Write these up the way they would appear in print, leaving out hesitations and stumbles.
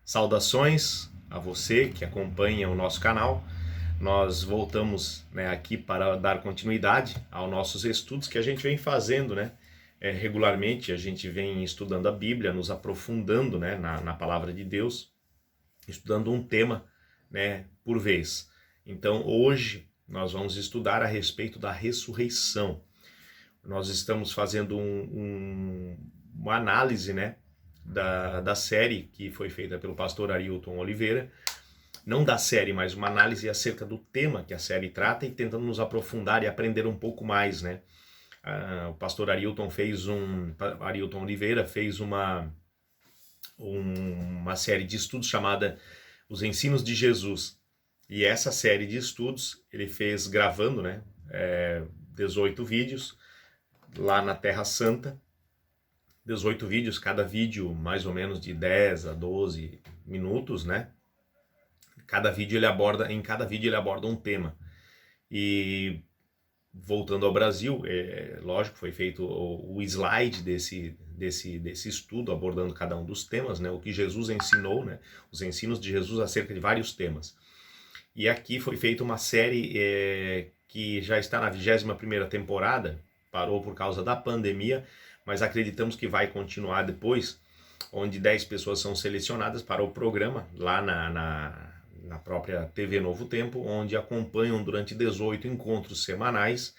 Saudações a você que acompanha o nosso canal. Nós voltamos aqui para dar continuidade aos nossos estudos que a gente vem fazendo regularmente. A gente vem estudando a Bíblia, nos aprofundando na palavra de Deus, estudando um tema por vez. Então hoje nós vamos estudar a respeito da ressurreição. Nós estamos fazendo uma análise da série que foi feita pelo pastor Arilton Oliveira, não da série, mas uma análise acerca do tema que a série trata e tentando nos aprofundar e aprender um pouco mais, o pastor Arilton Oliveira fez uma série de estudos chamada Os Ensinos de Jesus, e essa série de estudos ele fez gravando 18 vídeos lá na Terra Santa, 18 vídeos, cada vídeo mais ou menos de 10 a 12 minutos, Em cada vídeo ele aborda um tema. E voltando ao Brasil, lógico, foi feito o slide desse estudo, abordando cada um dos temas, o que Jesus ensinou, os ensinos de Jesus acerca de vários temas. E aqui foi feita uma série que já está na 21ª temporada, parou por causa da pandemia, mas acreditamos que vai continuar depois, onde 10 pessoas são selecionadas para o programa, lá na própria TV Novo Tempo, onde acompanham durante 18 encontros semanais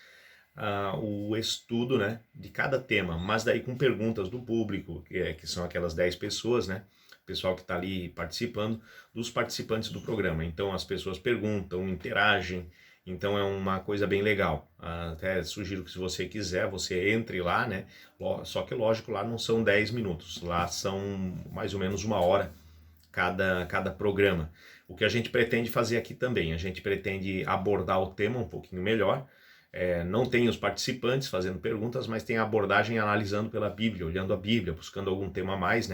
o estudo de cada tema, mas daí com perguntas do público, que são aquelas 10 pessoas, pessoal que está ali participando, dos participantes do programa. Então as pessoas perguntam, interagem, então é uma coisa bem legal. Até sugiro que, se você quiser, você entre lá, Só que lógico, lá não são 10 minutos, lá são mais ou menos 1 hora cada programa. O que a gente pretende fazer aqui também, a gente pretende abordar o tema um pouquinho melhor. Não tem os participantes fazendo perguntas, mas tem a abordagem analisando pela Bíblia, olhando a Bíblia, buscando algum tema a mais,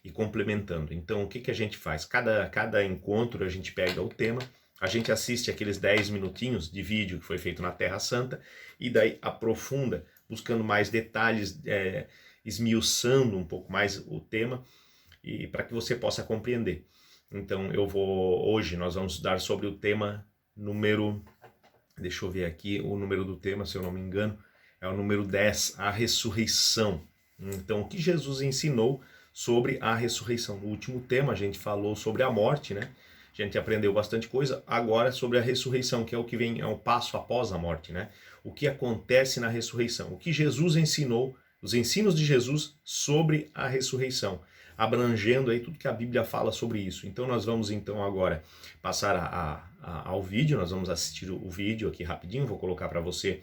e complementando. Então o que a gente faz? Cada encontro a gente pega o tema, a gente assiste aqueles 10 minutinhos de vídeo que foi feito na Terra Santa e daí aprofunda, buscando mais detalhes, esmiuçando um pouco mais o tema, e para que você possa compreender. Então hoje nós vamos estudar sobre o tema deixa eu ver aqui o número do tema, se eu não me engano, é o número 10, a ressurreição. Então o que Jesus ensinou sobre a ressurreição? No último tema a gente falou sobre a morte, A gente aprendeu bastante coisa. Agora sobre a ressurreição, que é o que vem, é um passo após a morte, O que acontece na ressurreição? O que Jesus ensinou, os ensinos de Jesus sobre a ressurreição, abrangendo aí tudo que a Bíblia fala sobre isso. Então nós vamos agora passar ao vídeo, nós vamos assistir o vídeo aqui rapidinho, vou colocar para você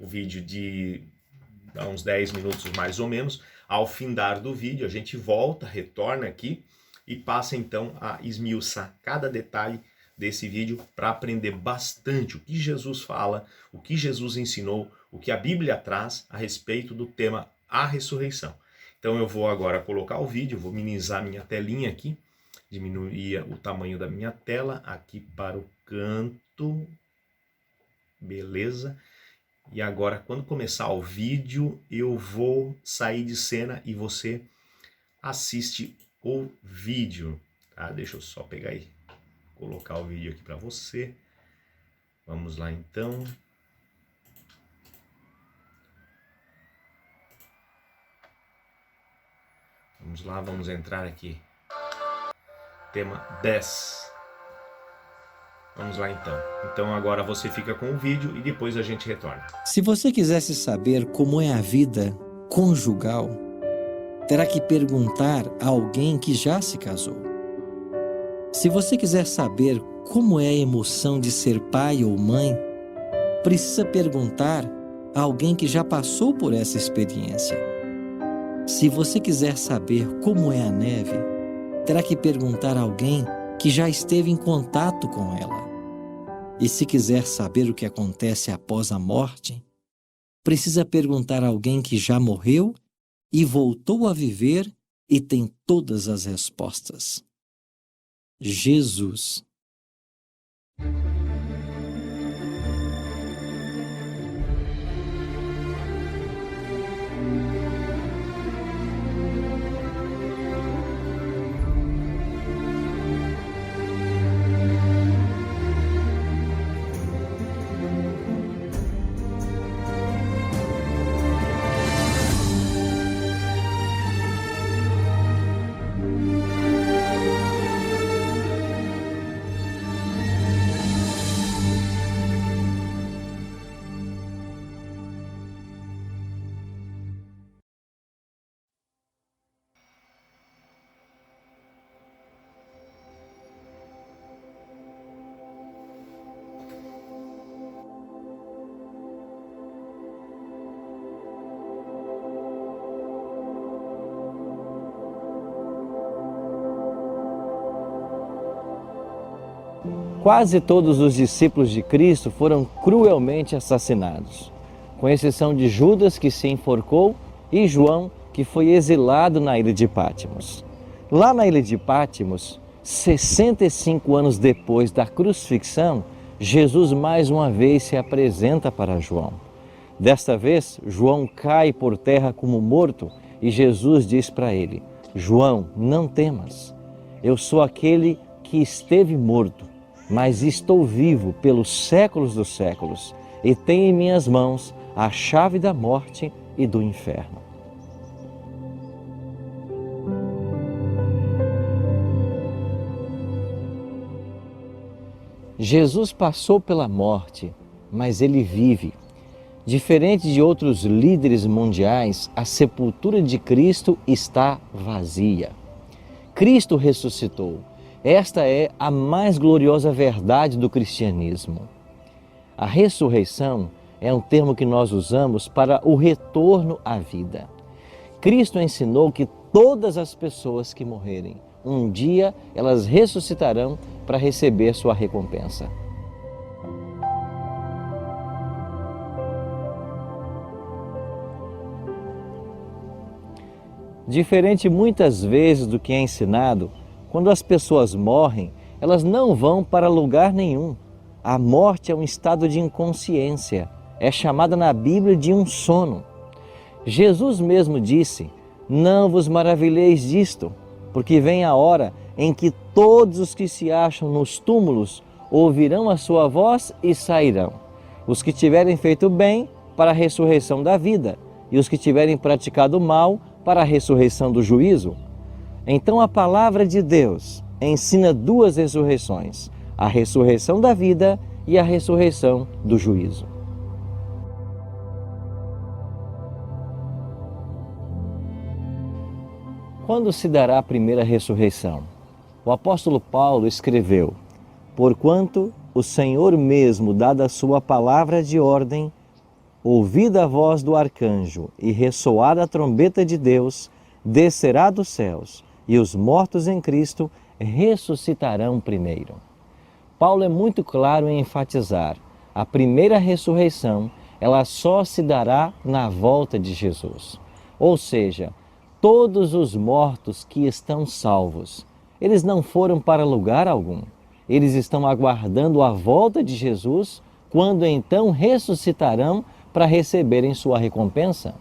o vídeo de uns 10 minutos mais ou menos. Ao findar do vídeo a gente volta, retorna aqui e passa então a esmiuçar cada detalhe desse vídeo para aprender bastante o que Jesus fala, o que Jesus ensinou, o que a Bíblia traz a respeito do tema a ressurreição. Então eu vou agora colocar o vídeo, vou minimizar minha telinha aqui, diminuir o tamanho da minha tela aqui para o canto, beleza? E agora, quando começar o vídeo, eu vou sair de cena e você assiste o vídeo, tá? Deixa eu só pegar aí, colocar o vídeo aqui para você. Vamos lá então. Vamos lá, vamos entrar aqui. Tema 10. Vamos lá então. Então agora você fica com o vídeo e depois a gente retorna. Se você quisesse saber como é a vida conjugal, terá que perguntar a alguém que já se casou. Se você quiser saber como é a emoção de ser pai ou mãe, precisa perguntar a alguém que já passou por essa experiência. Se você quiser saber como é a neve, terá que perguntar a alguém que já esteve em contato com ela. E se quiser saber o que acontece após a morte, precisa perguntar a alguém que já morreu e voltou a viver e tem todas as respostas. Jesus. Quase todos os discípulos de Cristo foram cruelmente assassinados, com exceção de Judas, que se enforcou, e João, que foi exilado na ilha de Patmos. Lá na ilha de Patmos, 65 anos depois da crucifixão, Jesus mais uma vez se apresenta para João. Desta vez, João cai por terra como morto e Jesus diz para ele: João, não temas, eu sou aquele que esteve morto, mas estou vivo pelos séculos dos séculos e tenho em minhas mãos a chave da morte e do inferno. Jesus passou pela morte, mas ele vive. Diferente de outros líderes mundiais, a sepultura de Cristo está vazia. Cristo ressuscitou. Esta é a mais gloriosa verdade do cristianismo. A ressurreição é um termo que nós usamos para o retorno à vida. Cristo ensinou que todas as pessoas que morrerem, um dia elas ressuscitarão para receber sua recompensa. Diferente muitas vezes do que é ensinado, quando as pessoas morrem, elas não vão para lugar nenhum. A morte é um estado de inconsciência, é chamada na Bíblia de um sono. Jesus mesmo disse: não vos maravilheis disto, porque vem a hora em que todos os que se acham nos túmulos ouvirão a sua voz e sairão. Os que tiverem feito bem para a ressurreição da vida, e os que tiverem praticado mal para a ressurreição do juízo. Então a palavra de Deus ensina duas ressurreições: a ressurreição da vida e a ressurreição do juízo. Quando se dará a primeira ressurreição? O apóstolo Paulo escreveu: porquanto o Senhor mesmo, dada a sua palavra de ordem, ouvida a voz do arcanjo e ressoada a trombeta de Deus, descerá dos céus, e os mortos em Cristo ressuscitarão primeiro. Paulo é muito claro em enfatizar: a primeira ressurreição, ela só se dará na volta de Jesus. Ou seja, todos os mortos que estão salvos, eles não foram para lugar algum. Eles estão aguardando a volta de Jesus, quando então ressuscitarão para receberem sua recompensa.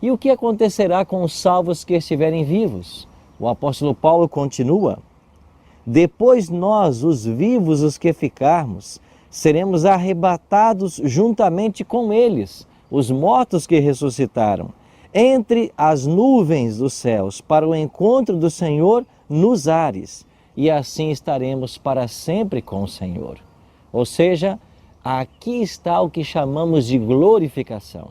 E o que acontecerá com os salvos que estiverem vivos? O apóstolo Paulo continua: depois nós, os vivos, os que ficarmos, seremos arrebatados juntamente com eles, os mortos que ressuscitaram, entre as nuvens dos céus, para o encontro do Senhor nos ares, e assim estaremos para sempre com o Senhor. Ou seja, aqui está o que chamamos de glorificação.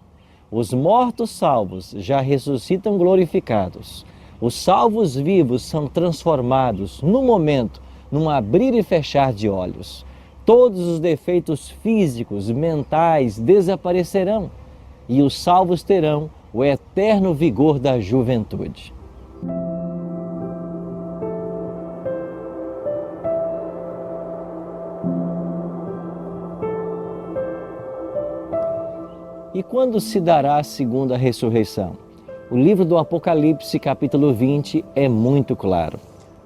Os mortos salvos já ressuscitam glorificados. Os salvos vivos são transformados no momento, num abrir e fechar de olhos. Todos os defeitos físicos, mentais desaparecerão e os salvos terão o eterno vigor da juventude. E quando se dará a segunda ressurreição? O livro do Apocalipse, capítulo 20, é muito claro.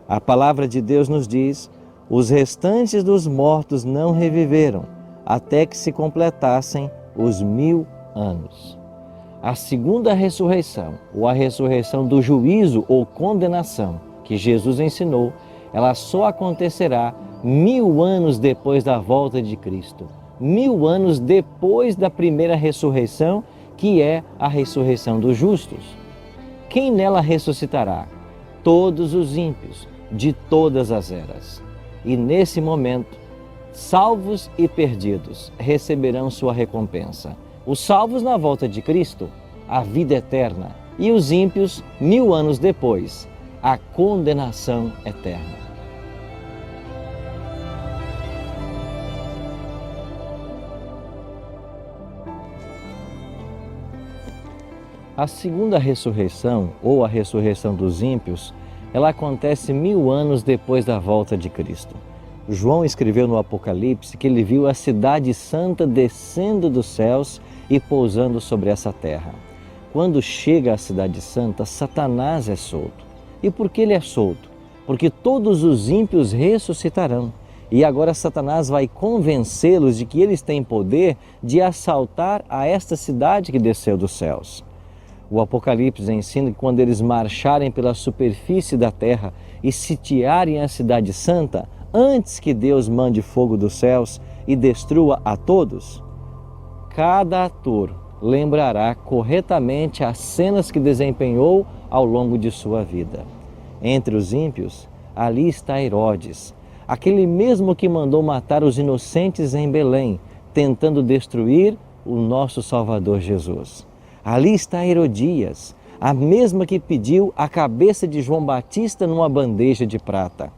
A palavra de Deus nos diz: os restantes dos mortos não reviveram, até que se completassem os 1000 anos. A segunda ressurreição, ou a ressurreição do juízo ou condenação, que Jesus ensinou, ela só acontecerá 1000 anos depois da volta de Cristo. 1000 anos depois da primeira ressurreição, que é a ressurreição dos justos. Quem nela ressuscitará? Todos os ímpios, de todas as eras. E nesse momento, salvos e perdidos receberão sua recompensa. Os salvos na volta de Cristo, a vida eterna, e os ímpios, 1000 anos depois, a condenação eterna. A segunda ressurreição, ou a ressurreição dos ímpios, ela acontece 1000 anos depois da volta de Cristo. João escreveu no Apocalipse que ele viu a cidade santa descendo dos céus e pousando sobre essa terra. Quando chega à cidade santa, Satanás é solto. E por que ele é solto? Porque todos os ímpios ressuscitarão. E agora Satanás vai convencê-los de que eles têm poder de assaltar a esta cidade que desceu dos céus. O Apocalipse ensina que quando eles marcharem pela superfície da terra e sitiarem a cidade santa, antes que Deus mande fogo dos céus e destrua a todos, cada ator lembrará corretamente as cenas que desempenhou ao longo de sua vida. Entre os ímpios, ali está Herodes, aquele mesmo que mandou matar os inocentes em Belém, tentando destruir o nosso Salvador Jesus. Ali está Herodias, a mesma que pediu a cabeça de João Batista numa bandeja de prata.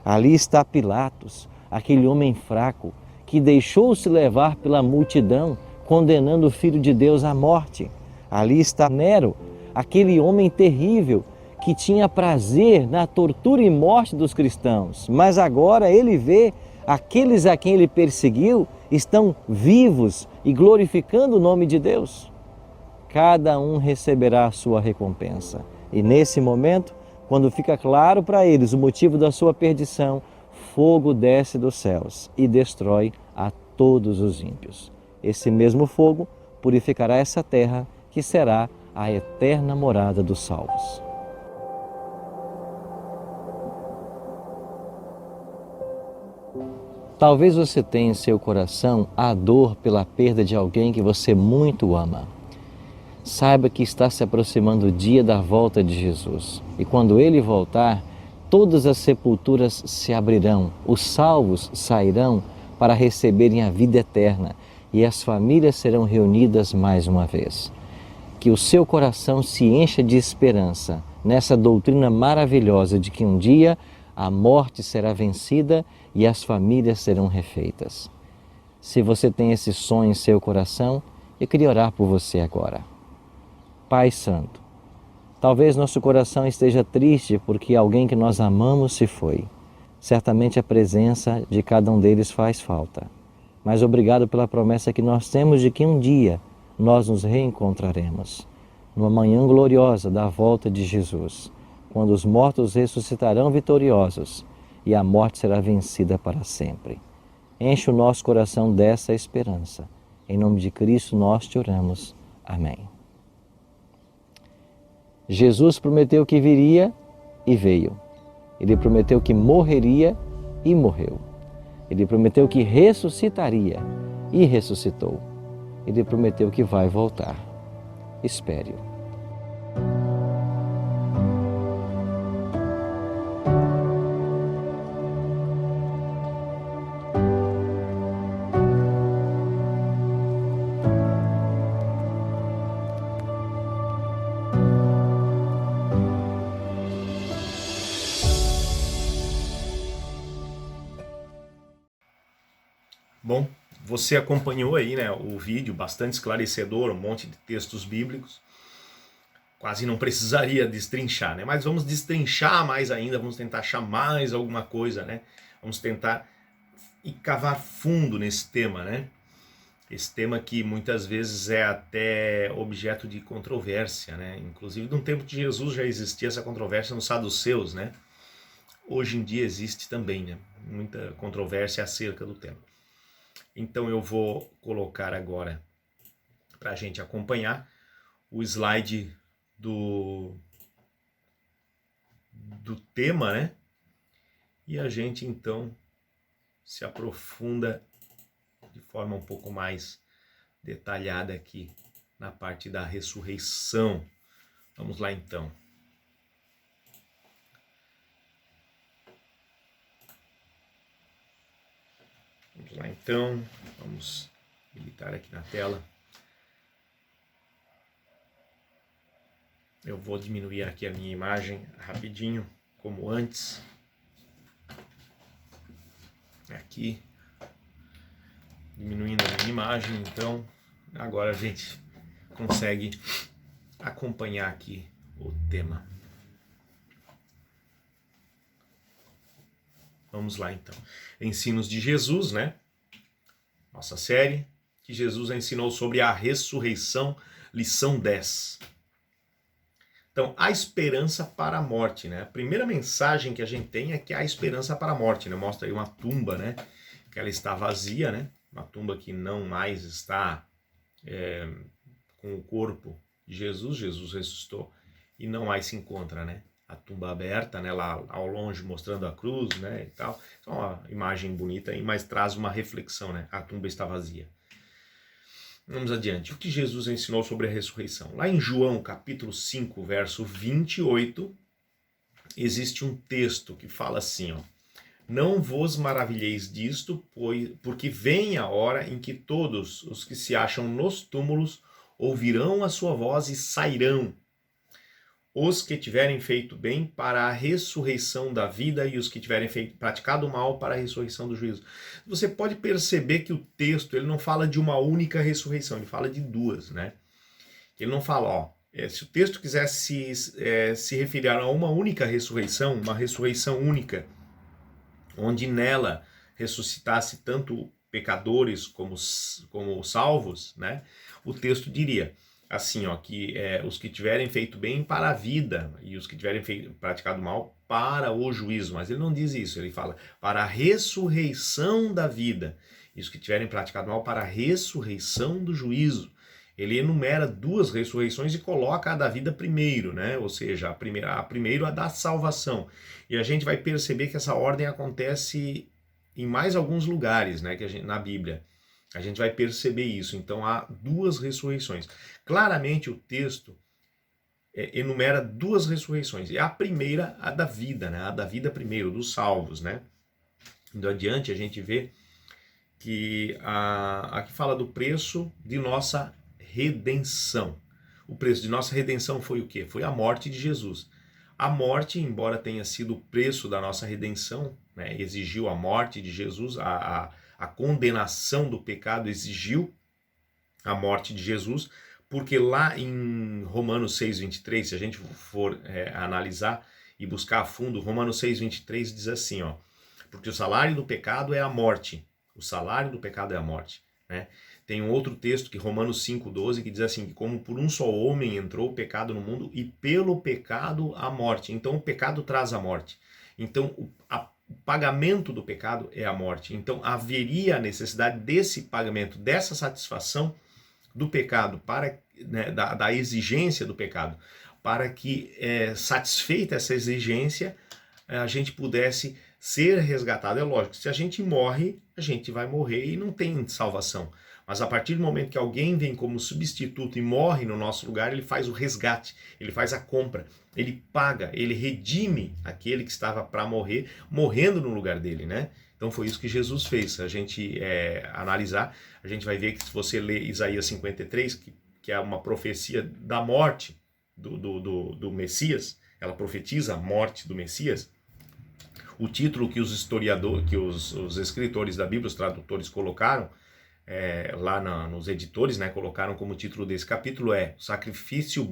Ali está Pilatos, aquele homem fraco que deixou-se levar pela multidão, condenando o Filho de Deus à morte. Ali está Nero, aquele homem terrível que tinha prazer na tortura e morte dos cristãos, mas agora ele vê aqueles a quem ele perseguiu estão vivos e glorificando o nome de Deus. Cada um receberá a sua recompensa. E nesse momento, quando fica claro para eles o motivo da sua perdição, fogo desce dos céus e destrói a todos os ímpios. Esse mesmo fogo purificará essa terra, que será a eterna morada dos salvos. Talvez você tenha em seu coração a dor pela perda de alguém que você muito ama. Saiba que está se aproximando o dia da volta de Jesus. E quando Ele voltar, todas as sepulturas se abrirão, os salvos sairão para receberem a vida eterna e as famílias serão reunidas mais uma vez. Que o seu coração se encha de esperança nessa doutrina maravilhosa de que um dia a morte será vencida e as famílias serão refeitas. Se você tem esse sonho em seu coração, eu queria orar por você agora. Pai Santo, talvez nosso coração esteja triste porque alguém que nós amamos se foi. Certamente a presença de cada um deles faz falta. Mas obrigado pela promessa que nós temos de que um dia nós nos reencontraremos. Numa manhã gloriosa da volta de Jesus, quando os mortos ressuscitarão vitoriosos e a morte será vencida para sempre. Enche o nosso coração dessa esperança. Em nome de Cristo nós te oramos. Amém. Jesus prometeu que viria e veio. Ele prometeu que morreria e morreu. Ele prometeu que ressuscitaria e ressuscitou. Ele prometeu que vai voltar. Espere-o. Bom, você acompanhou aí, né, o vídeo bastante esclarecedor, um monte de textos bíblicos. Quase não precisaria destrinchar, né? Mas vamos destrinchar mais ainda, vamos tentar achar mais alguma coisa, né? Vamos tentar ir cavar fundo nesse tema, né? Esse tema que muitas vezes é até objeto de controvérsia, né? Inclusive, no tempo de Jesus já existia essa controvérsia nos saduceus, né? Hoje em dia existe também, né? Muita controvérsia acerca do tema. Então eu vou colocar agora, para a gente acompanhar, o slide do tema, né? E a gente então se aprofunda de forma um pouco mais detalhada aqui na parte da ressurreição. Vamos lá então. Vamos lá então, vamos editar aqui na tela. Eu vou diminuir aqui a minha imagem rapidinho, como antes. Aqui, diminuindo a minha imagem, então agora a gente consegue acompanhar aqui o tema. Vamos lá então. Ensinos de Jesus, né? Nossa série que Jesus ensinou sobre a ressurreição, lição 10. Então, a esperança para a morte, né? A primeira mensagem que a gente tem é que há esperança para a morte, né? Mostra aí uma tumba, né? Que ela está vazia, né? Uma tumba que não mais está com o corpo de Jesus. Jesus ressuscitou e não mais se encontra, né? A tumba aberta, né? Lá ao longe mostrando a cruz, né? E tal. Então, uma imagem bonita, mas traz uma reflexão, né? A tumba está vazia. Vamos adiante. O que Jesus ensinou sobre a ressurreição? Lá em João, capítulo 5, verso 28, existe um texto que fala assim, ó: não vos maravilheis disto, porque vem a hora em que todos os que se acham nos túmulos ouvirão a sua voz e sairão. Os que tiverem feito bem para a ressurreição da vida e os que tiverem praticado mal para a ressurreição do juízo. Você pode perceber que o texto ele não fala de uma única ressurreição, ele fala de duas, né? Ele não fala, ó, se o texto quisesse se referir a uma única ressurreição, uma ressurreição única, onde nela ressuscitasse tanto pecadores como salvos, né? O texto diria assim, ó, que os que tiverem feito bem para a vida e os que tiverem praticado mal para o juízo. Mas ele não diz isso, ele fala para a ressurreição da vida e os que tiverem praticado mal para a ressurreição do juízo. Ele enumera duas ressurreições e coloca a da vida primeiro, né? Ou seja, a primeiro a da salvação. E a gente vai perceber que essa ordem acontece em mais alguns lugares, né? Na Bíblia. A gente vai perceber isso. Então há duas ressurreições. Claramente o texto enumera duas ressurreições. E a primeira, a da vida, né? A da vida primeiro, dos salvos, né? Indo adiante, a gente vê que aqui fala do preço de nossa redenção. O preço de nossa redenção foi o quê? Foi a morte de Jesus. A morte, embora tenha sido o preço da nossa redenção, né? Exigiu a morte de Jesus, a condenação do pecado exigiu a morte de Jesus, porque lá em Romanos 6,23, se a gente for analisar e buscar a fundo, Romanos 6,23 diz assim, ó: porque o salário do pecado é a morte. O salário do pecado é a morte, né? Tem um outro texto, que Romanos 5,12, que diz assim, que como por um só homem entrou o pecado no mundo e pelo pecado a morte. Então o pecado traz a morte. Então o pagamento do pecado é a morte. Então haveria a necessidade desse pagamento, dessa satisfação do pecado, né, da exigência do pecado, para que, satisfeita essa exigência, a gente pudesse ser resgatado. É lógico, se a gente morre, a gente vai morrer e não tem salvação. Mas a partir do momento que alguém vem como substituto e morre no nosso lugar, ele faz o resgate, ele faz a compra, ele paga, ele redime aquele que estava para morrer, morrendo no lugar dele, né? Então foi isso que Jesus fez. Se a gente analisar, a gente vai ver que se você ler Isaías 53, que é uma profecia da morte do Messias, ela profetiza a morte do Messias. O título que os historiadores, que os escritores da Bíblia, os tradutores colocaram, lá nos editores, né, colocaram como título desse capítulo o sacrifício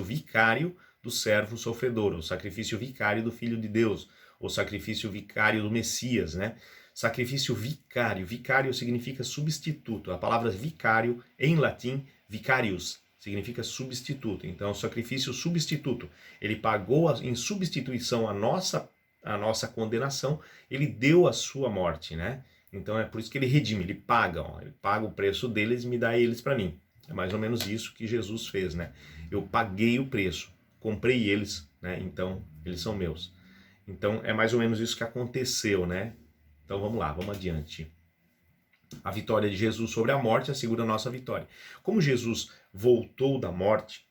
vicário do servo sofredor, o sacrifício vicário do Filho de Deus, o sacrifício vicário do Messias, né? Sacrifício vicário. Vicário significa substituto. A palavra vicário, em latim, vicarius, significa substituto. Então, sacrifício substituto. Ele pagou em substituição a nossa condenação, ele deu a sua morte, né? Então é por isso que ele redime, ele paga o preço deles e me dá eles para mim. É mais ou menos isso que Jesus fez, né? Eu paguei o preço, comprei eles, né? Então eles são meus. Então é mais ou menos isso que aconteceu, né? Então vamos lá, vamos adiante. A vitória de Jesus sobre a morte assegura a nossa vitória. Como Jesus voltou da morte,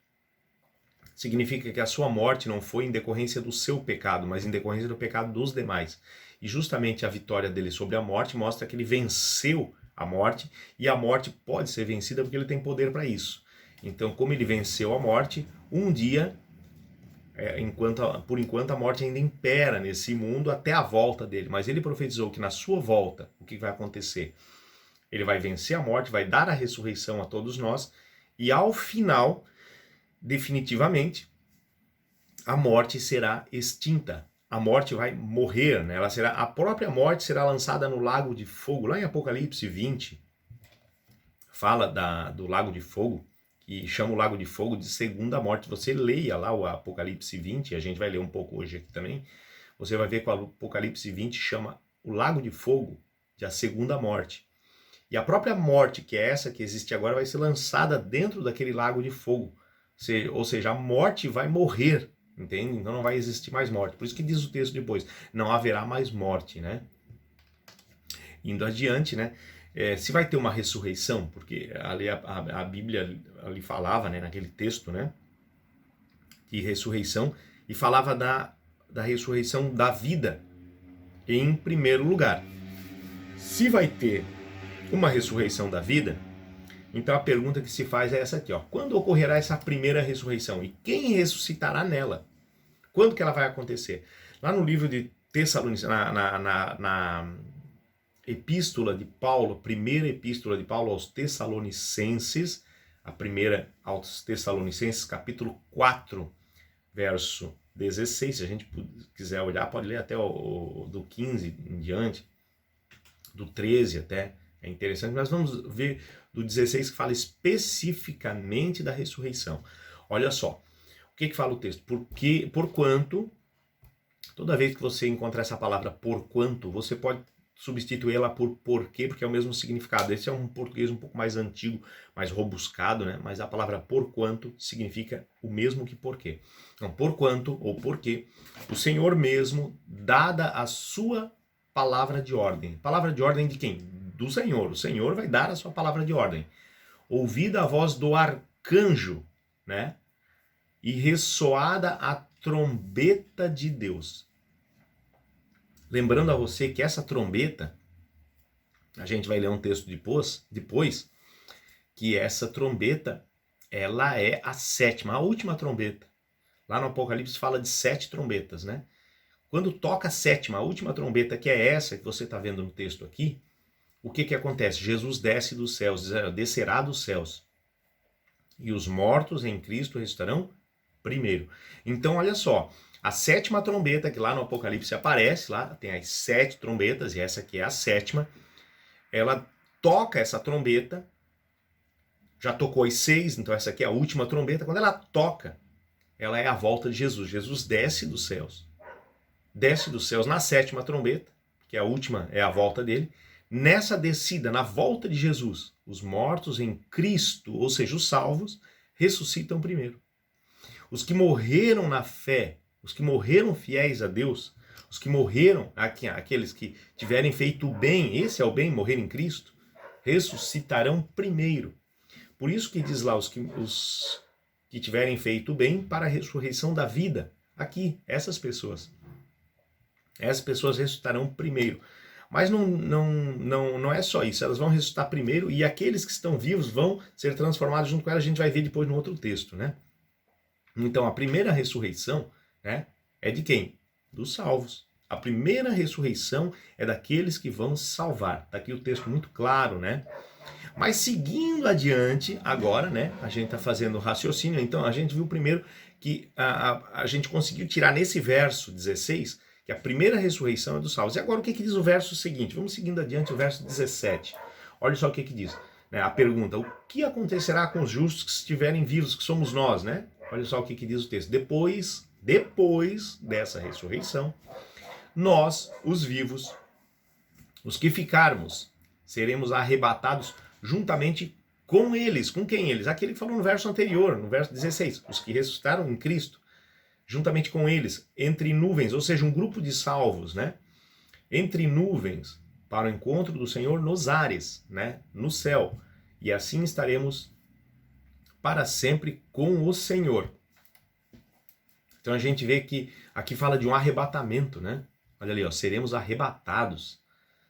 significa que a sua morte não foi em decorrência do seu pecado, mas em decorrência do pecado dos demais. E justamente a vitória dele sobre a morte mostra que ele venceu a morte, e a morte pode ser vencida porque ele tem poder para isso. Então, como ele venceu a morte, um dia, por enquanto a morte ainda impera nesse mundo até a volta dele, mas ele profetizou que na sua volta, o que vai acontecer? Ele vai vencer a morte, vai dar a ressurreição a todos nós, e ao final, definitivamente, a morte será extinta. a morte vai morrer, né? A própria morte será lançada no lago de fogo. Lá em Apocalipse 20, fala do lago de fogo, que chama o lago de fogo de segunda morte. Você leia lá o Apocalipse 20, a gente vai ler um pouco hoje aqui também, você vai ver que o Apocalipse 20 chama o lago de fogo de a segunda morte. E a própria morte, que é essa que existe agora, vai ser lançada dentro daquele lago de fogo. Ou seja, a morte vai morrer, entende? Então não vai existir mais morte. Por isso que diz o texto depois, não haverá mais morte, né? Indo adiante, né? Se vai ter uma ressurreição, porque ali a Bíblia ali falava, né, naquele texto, né, de ressurreição, e falava da ressurreição da vida em primeiro lugar. Se vai ter uma ressurreição da vida, então a pergunta que se faz é essa aqui, ó. Quando ocorrerá essa primeira ressurreição? E quem ressuscitará nela? Quando que ela vai acontecer? Lá no livro de Tessalonicenses, na epístola de Paulo, primeira epístola de Paulo aos Tessalonicenses, a primeira aos Tessalonicenses, capítulo 4, verso 16, se a gente quiser olhar, pode ler até do 15 em diante, do 13 até, é interessante, mas vamos ver do 16 que fala especificamente da ressurreição. Olha só, o que fala o texto? Porquanto, toda vez que você encontrar essa palavra porquanto, você pode substituí-la por porquê, porque é o mesmo significado. Esse é um português um pouco mais antigo, mais robuscado, né? Mas a palavra porquanto significa o mesmo que porquê. Então, porquanto ou porquê, o Senhor mesmo, dada a sua palavra de ordem. Palavra de ordem de quem? Do Senhor. O Senhor vai dar a sua palavra de ordem. Ouvida a voz do arcanjo, né? E ressoada a trombeta de Deus. Lembrando a você que essa trombeta, a gente vai ler um texto depois, que essa trombeta, ela é a sétima, a última trombeta. Lá no Apocalipse fala de 7 trombetas, né? Quando toca a sétima, a última trombeta, que é essa que você está vendo no texto aqui, o que acontece? Jesus desce dos céus, descerá dos céus. E os mortos em Cristo ressuscitarão primeiro. Então, olha só, a sétima trombeta, que lá no Apocalipse aparece, lá tem as 7 trombetas, e essa aqui é a sétima, ela toca essa trombeta, já tocou as 6, então essa aqui é a última trombeta. Quando ela toca, ela é a volta de Jesus. Jesus desce dos céus na sétima trombeta, que é a última, é a volta dele. Nessa descida, na volta de Jesus, os mortos em Cristo, ou seja, os salvos, ressuscitam primeiro. Os que morreram na fé, os que morreram fiéis a Deus, os que morreram, aqueles que tiverem feito o bem, esse é o bem, morrer em Cristo, ressuscitarão primeiro. Por isso que diz lá, os que tiverem feito o bem para a ressurreição da vida. Aqui, essas pessoas ressuscitarão primeiro. Mas não é só isso, elas vão ressuscitar primeiro e aqueles que estão vivos vão ser transformados junto com elas, a gente vai ver depois no outro texto, né? Então, a primeira ressurreição, né, é de quem? Dos salvos. A primeira ressurreição é daqueles que vão salvar. Está aqui o texto muito claro, né? Mas seguindo adiante, agora, né, a gente está fazendo raciocínio, então a gente viu primeiro que a gente conseguiu tirar nesse verso 16 que a primeira ressurreição é dos salvos. E agora o que diz o verso seguinte? Vamos seguindo adiante o verso 17. Olha só o que diz. Né? A pergunta, o que acontecerá com os justos que estiverem vivos, que somos nós, né? Olha só o que diz o texto. Depois dessa ressurreição, nós, os vivos, os que ficarmos, seremos arrebatados juntamente com eles. Com quem eles? Aquele que falou no verso anterior, no verso 16. Os que ressuscitaram em Cristo, juntamente com eles, entre nuvens, ou seja, um grupo de salvos, né? Entre nuvens, para o encontro do Senhor nos ares, né? No céu. E assim estaremos para sempre com o Senhor. Então a gente vê que aqui fala de um arrebatamento, né? Olha ali, ó, seremos arrebatados.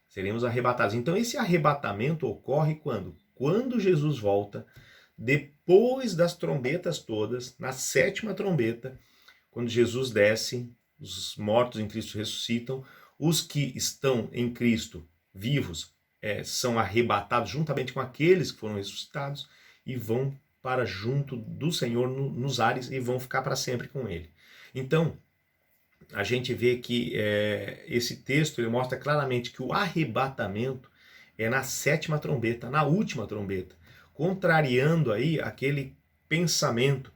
Seremos arrebatados. Então esse arrebatamento ocorre quando? Quando Jesus volta, depois das trombetas todas, na sétima trombeta, quando Jesus desce, os mortos em Cristo ressuscitam, os que estão em Cristo vivos são arrebatados juntamente com aqueles que foram ressuscitados e vão para junto do Senhor nos ares e vão ficar para sempre com ele. Então, a gente vê que esse texto ele mostra claramente que o arrebatamento é na 7ª trombeta, na última trombeta, contrariando aí aquele pensamento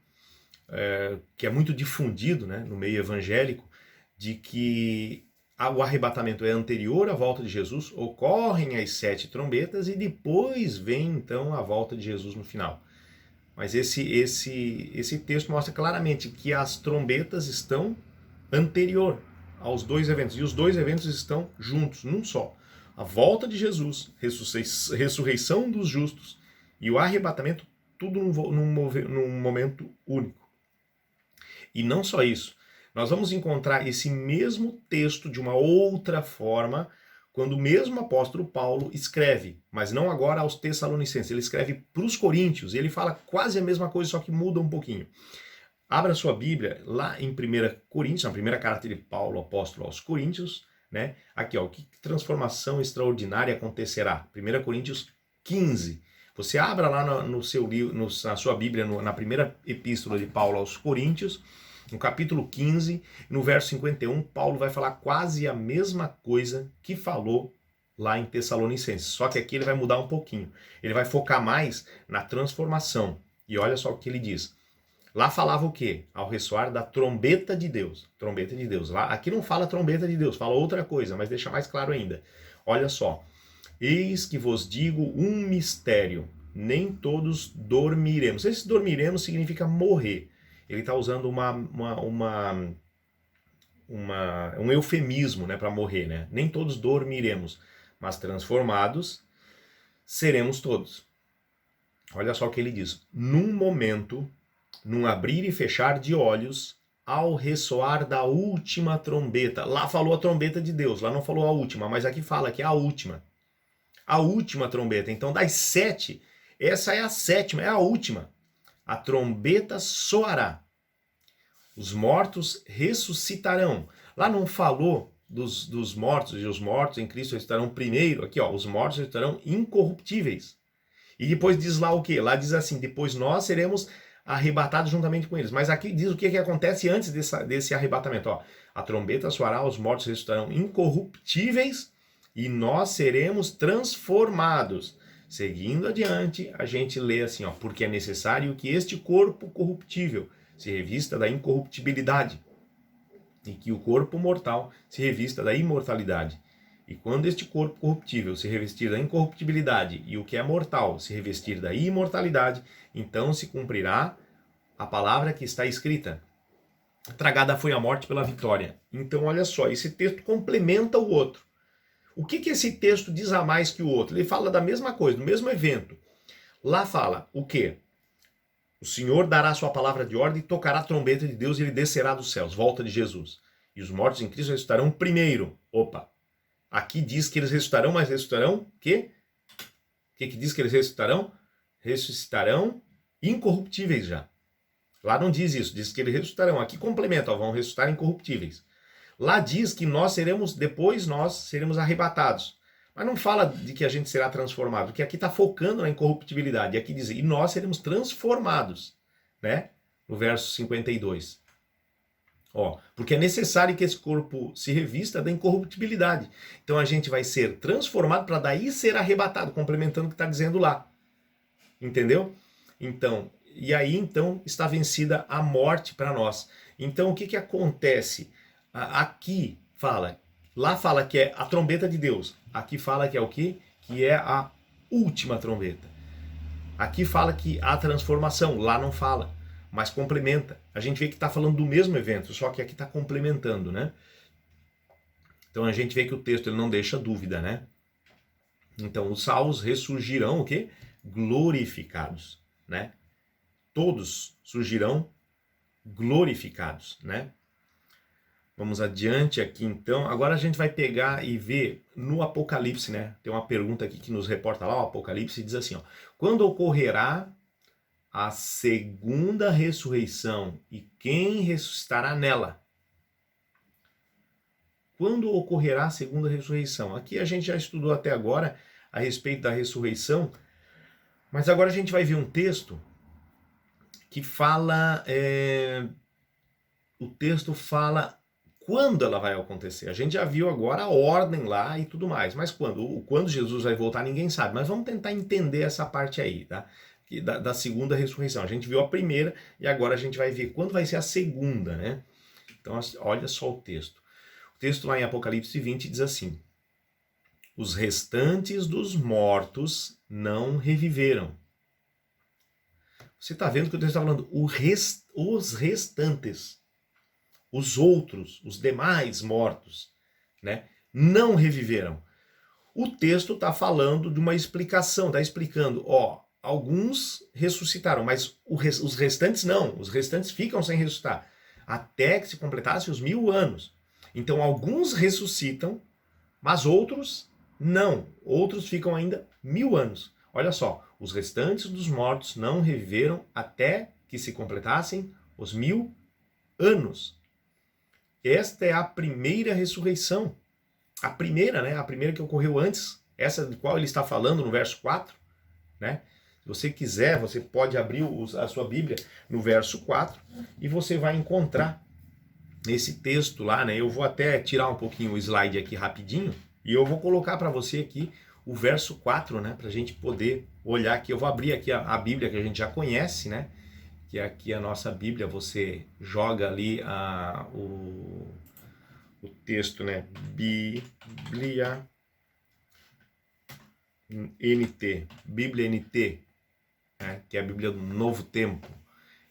que é muito difundido, né, no meio evangélico, de que o arrebatamento é anterior à volta de Jesus, ocorrem as 7 trombetas e depois vem então a volta de Jesus no final. Mas esse texto mostra claramente que as trombetas estão anterior aos 2 eventos, e os 2 eventos estão juntos, num só. A volta de Jesus, ressurreição dos justos e o arrebatamento, tudo num momento único. E não só isso, nós vamos encontrar esse mesmo texto de uma outra forma quando o mesmo apóstolo Paulo escreve, mas não agora aos Tessalonicenses, ele escreve para os Coríntios, e ele fala quase a mesma coisa, só que muda um pouquinho. Abra sua Bíblia lá em 1 Coríntios, na primeira carta de Paulo, apóstolo aos Coríntios, né? Aqui, ó, que transformação extraordinária acontecerá? 1 Coríntios 15. Você abra lá no seu livro, na sua Bíblia, na primeira epístola de Paulo aos Coríntios, no capítulo 15, no verso 51, Paulo vai falar quase a mesma coisa que falou lá em Tessalonicenses. Só que aqui ele vai mudar um pouquinho. Ele vai focar mais na transformação. E olha só o que ele diz. Lá falava o quê? Ao ressoar da trombeta de Deus. Trombeta de Deus. Lá, aqui não fala trombeta de Deus, fala outra coisa, mas deixa mais claro ainda. Olha só. Eis que vos digo um mistério. Nem todos dormiremos. Esse dormiremos significa morrer. Ele está usando um eufemismo, né, para morrer, né? Nem todos dormiremos, mas transformados seremos todos. Olha só o que ele diz. Num momento, num abrir e fechar de olhos, ao ressoar da última trombeta. Lá falou a trombeta de Deus, lá não falou a última, mas aqui fala que é a última. A última trombeta. Então, das 7, essa é a 7ª, é a última. A trombeta soará. Os mortos ressuscitarão. Lá não falou dos mortos, e os mortos em Cristo ressuscitarão primeiro. Aqui, ó, os mortos ressuscitarão incorruptíveis. E depois diz lá o quê? Lá diz assim, depois nós seremos arrebatados juntamente com eles. Mas aqui diz o que acontece antes desse arrebatamento. Ó, a trombeta soará, os mortos ressuscitarão incorruptíveis e nós seremos transformados. Seguindo adiante, a gente lê assim, ó, porque é necessário que este corpo corruptível se revista da incorruptibilidade e que o corpo mortal se revista da imortalidade. E quando este corpo corruptível se revestir da incorruptibilidade e o que é mortal se revestir da imortalidade, então se cumprirá a palavra que está escrita. Tragada foi a morte pela vitória. Então olha só, esse texto complementa o outro. O que esse texto diz a mais que o outro? Ele fala da mesma coisa, do mesmo evento. Lá fala o quê? O Senhor dará a sua palavra de ordem e tocará a trombeta de Deus e ele descerá dos céus. Volta de Jesus. E os mortos em Cristo ressuscitarão primeiro. Opa! Aqui diz que eles ressuscitarão, mas ressuscitarão o quê? O que diz que eles ressuscitarão? Ressuscitarão incorruptíveis já. Lá não diz isso, diz que eles ressuscitarão. Aqui complementa, ó, vão ressuscitar incorruptíveis. Lá diz que depois nós seremos arrebatados. Mas não fala de que a gente será transformado, porque aqui está focando na incorruptibilidade. E aqui diz, e nós seremos transformados, né? No verso 52. Ó, porque é necessário que esse corpo se revista da incorruptibilidade. Então a gente vai ser transformado para daí ser arrebatado, complementando o que está dizendo lá. Entendeu? Então, e aí então está vencida a morte para nós. Então o que acontece? Aqui fala, lá fala que é a trombeta de Deus. Aqui fala que é o quê? Que é a última trombeta. Aqui fala que há transformação, lá não fala, mas complementa. A gente vê que está falando do mesmo evento, só que aqui está complementando, né? Então a gente vê que o texto ele não deixa dúvida, né? Então os salvos ressurgirão o quê? Glorificados, né? Todos surgirão glorificados, né? Vamos adiante aqui então. Agora a gente vai pegar e ver no Apocalipse, né? Tem uma pergunta aqui que nos reporta lá, o Apocalipse diz assim, ó: quando ocorrerá a segunda ressurreição e quem ressuscitará nela? Quando ocorrerá a segunda ressurreição? Aqui a gente já estudou até agora a respeito da ressurreição, mas agora a gente vai ver um texto que fala, o texto fala quando ela vai acontecer. A gente já viu agora a ordem lá e tudo mais, mas quando Jesus vai voltar ninguém sabe. Mas vamos tentar entender essa parte aí, tá? Da segunda ressurreição. A gente viu a primeira e agora a gente vai ver quando vai ser a segunda, né? Então olha só o texto. O texto lá em Apocalipse 20 diz assim: os restantes dos mortos não reviveram. Você está vendo que o texto está falando os restantes, os outros, os demais mortos, né, não reviveram. O texto está falando de uma explicação, está explicando, alguns ressuscitaram, mas os restantes não, os restantes ficam sem ressuscitar, até que se completassem os 1000 anos. Então alguns ressuscitam, mas outros não, outros ficam ainda 1000 anos. Olha só, os restantes dos mortos não reviveram até que se completassem os 1000 anos. Esta é a primeira ressurreição. A primeira, né? A primeira que ocorreu antes, essa de qual ele está falando no verso 4, né? Se você quiser, você pode abrir a sua Bíblia no verso 4 e você vai encontrar esse texto lá, né? Eu vou até tirar um pouquinho o slide aqui rapidinho e eu vou colocar para você aqui o verso 4, né? Para a gente poder olhar aqui. Eu vou abrir aqui a Bíblia que a gente já conhece, né? Que é aqui a nossa Bíblia. Você joga ali o texto, né? Bíblia NT, Bíblia NT, né? Que é a Bíblia do Novo Tempo.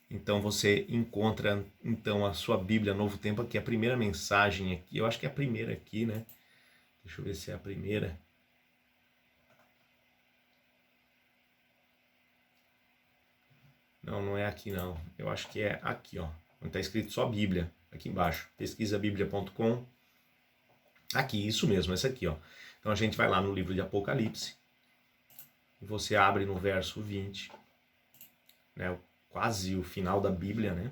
Então você encontra então a sua Bíblia Novo Tempo aqui, a primeira mensagem aqui. Eu acho que é a primeira aqui, né? Deixa eu ver se é a primeira. Não, não é aqui não. Eu acho que é aqui, ó. Onde está escrito só Bíblia, aqui embaixo. Pesquisabiblia.com. Aqui, isso mesmo, essa aqui, ó. Então a gente vai lá no livro de Apocalipse. E você abre no verso 20, né? Quase o final da Bíblia, né?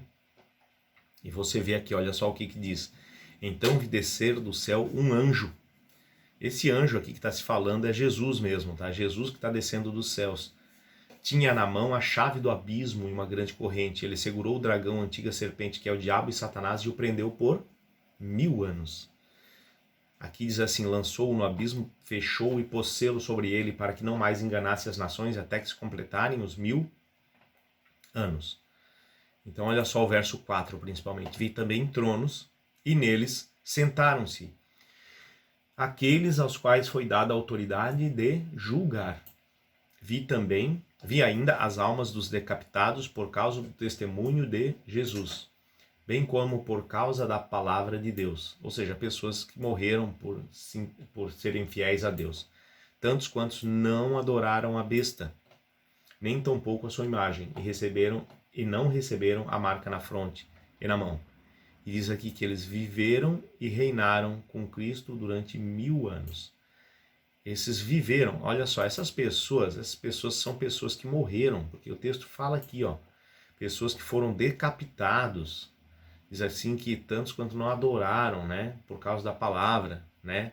E você vê aqui, olha só o que diz. Então vi descer do céu um anjo. Esse anjo aqui que está se falando é Jesus mesmo, tá? Jesus que está descendo dos céus. Tinha na mão a chave do abismo e uma grande corrente. Ele segurou o dragão, a antiga serpente, que é o diabo e Satanás, e o prendeu por 1000 anos. Aqui diz assim: lançou-o no abismo, fechou-o e pôs selo sobre ele, para que não mais enganasse as nações, até que se completarem os 1000 anos. Então olha só o verso 4 principalmente. Vi também tronos, e neles sentaram-se aqueles aos quais foi dada a autoridade de julgar. Vi ainda as almas dos decapitados por causa do testemunho de Jesus, bem como por causa da palavra de Deus, ou seja, pessoas que morreram por serem fiéis a Deus, tantos quantos não adoraram a besta, nem tampouco a sua imagem, e não receberam a marca na fronte e na mão. E diz aqui que eles viveram e reinaram com Cristo durante 1000 anos. Esses viveram, olha só, essas pessoas são pessoas que morreram, porque o texto fala aqui, ó, pessoas que foram decapitados. Diz assim que tantos quanto não adoraram, né, por causa da palavra, né,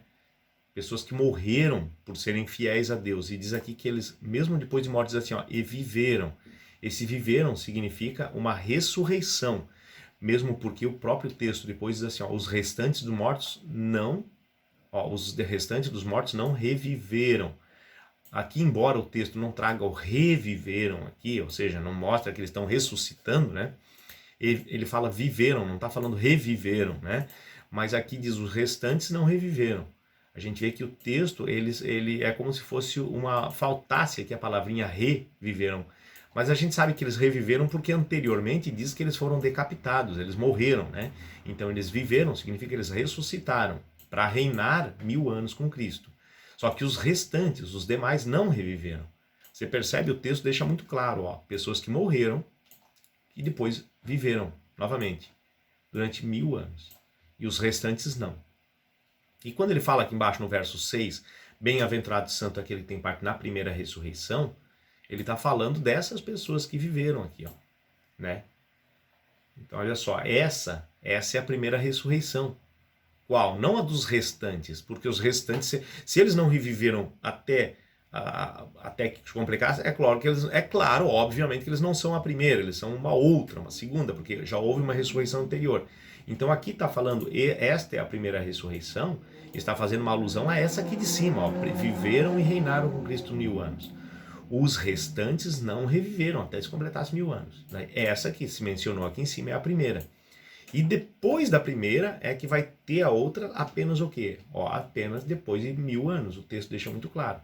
pessoas que morreram por serem fiéis a Deus. E diz aqui que eles, mesmo depois de mortos, diz assim, ó, e viveram. Esse viveram significa uma ressurreição, mesmo porque o próprio texto depois diz assim, ó, os restantes dos mortos não reviveram. Aqui, embora o texto não traga o reviveram aqui, ou seja, não mostra que eles estão ressuscitando, né? Ele fala viveram, não está falando reviveram, né? Mas aqui diz os restantes não reviveram. A gente vê que o texto, ele é como se fosse faltasse aqui a palavrinha reviveram. Mas a gente sabe que eles reviveram porque anteriormente diz que eles foram decapitados, eles morreram, né? Então eles viveram, significa que eles ressuscitaram para reinar 1000 anos com Cristo. Só que os restantes, os demais, não reviveram. Você percebe, o texto deixa muito claro, ó, pessoas que morreram e depois viveram novamente durante 1000 anos. E os restantes não. E quando ele fala aqui embaixo no verso 6, bem-aventurado santo aquele que tem parte na primeira ressurreição, ele está falando dessas pessoas que viveram aqui, ó, né? Então olha só, essa é a primeira ressurreição. Qual? Não a dos restantes, porque os restantes, se eles não reviveram até que complicasse, obviamente que eles não são a primeira, eles são uma outra, uma segunda, porque já houve uma ressurreição anterior. Então aqui está falando, esta é a primeira ressurreição, está fazendo uma alusão a essa aqui de cima, ó, viveram e reinaram com Cristo 1000 anos. Os restantes não reviveram até se completasse 1000 anos. Essa que se mencionou aqui em cima é a primeira. E depois da primeira é que vai ter a outra apenas o quê? Apenas depois de 1000 anos, o texto deixa muito claro.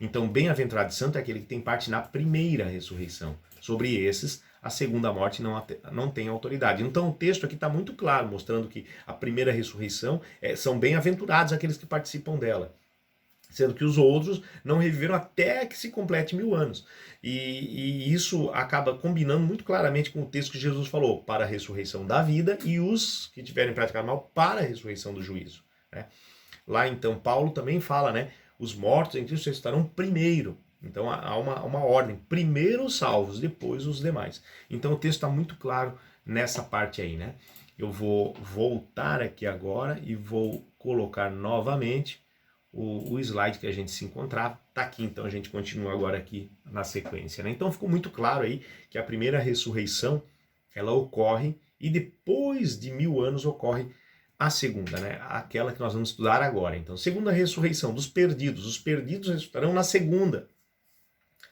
Então, bem-aventurado e santo é aquele que tem parte na primeira ressurreição. Sobre esses, a segunda morte não tem autoridade. Então, o texto aqui está muito claro, mostrando que a primeira ressurreição são bem-aventurados aqueles que participam dela. Sendo que os outros não reviveram até que se complete 1000 anos. E isso acaba combinando muito claramente com o texto que Jesus falou, para a ressurreição da vida, e os que tiverem praticado mal, para a ressurreição do juízo. Né? Lá então, Paulo também fala, né? Os mortos em Cristo estarão primeiro. Então há uma ordem, primeiro os salvos, depois os demais. Então o texto está muito claro nessa parte aí, né? Eu vou voltar aqui agora e vou colocar novamente o slide que a gente se encontrava. Tá aqui, então a gente continua agora aqui na sequência, né? Então ficou muito claro aí que a primeira ressurreição, ela ocorre e depois de 1000 anos ocorre a segunda, né? Aquela que nós vamos estudar agora. Então, segunda ressurreição dos perdidos. Os perdidos ressuscitarão na segunda.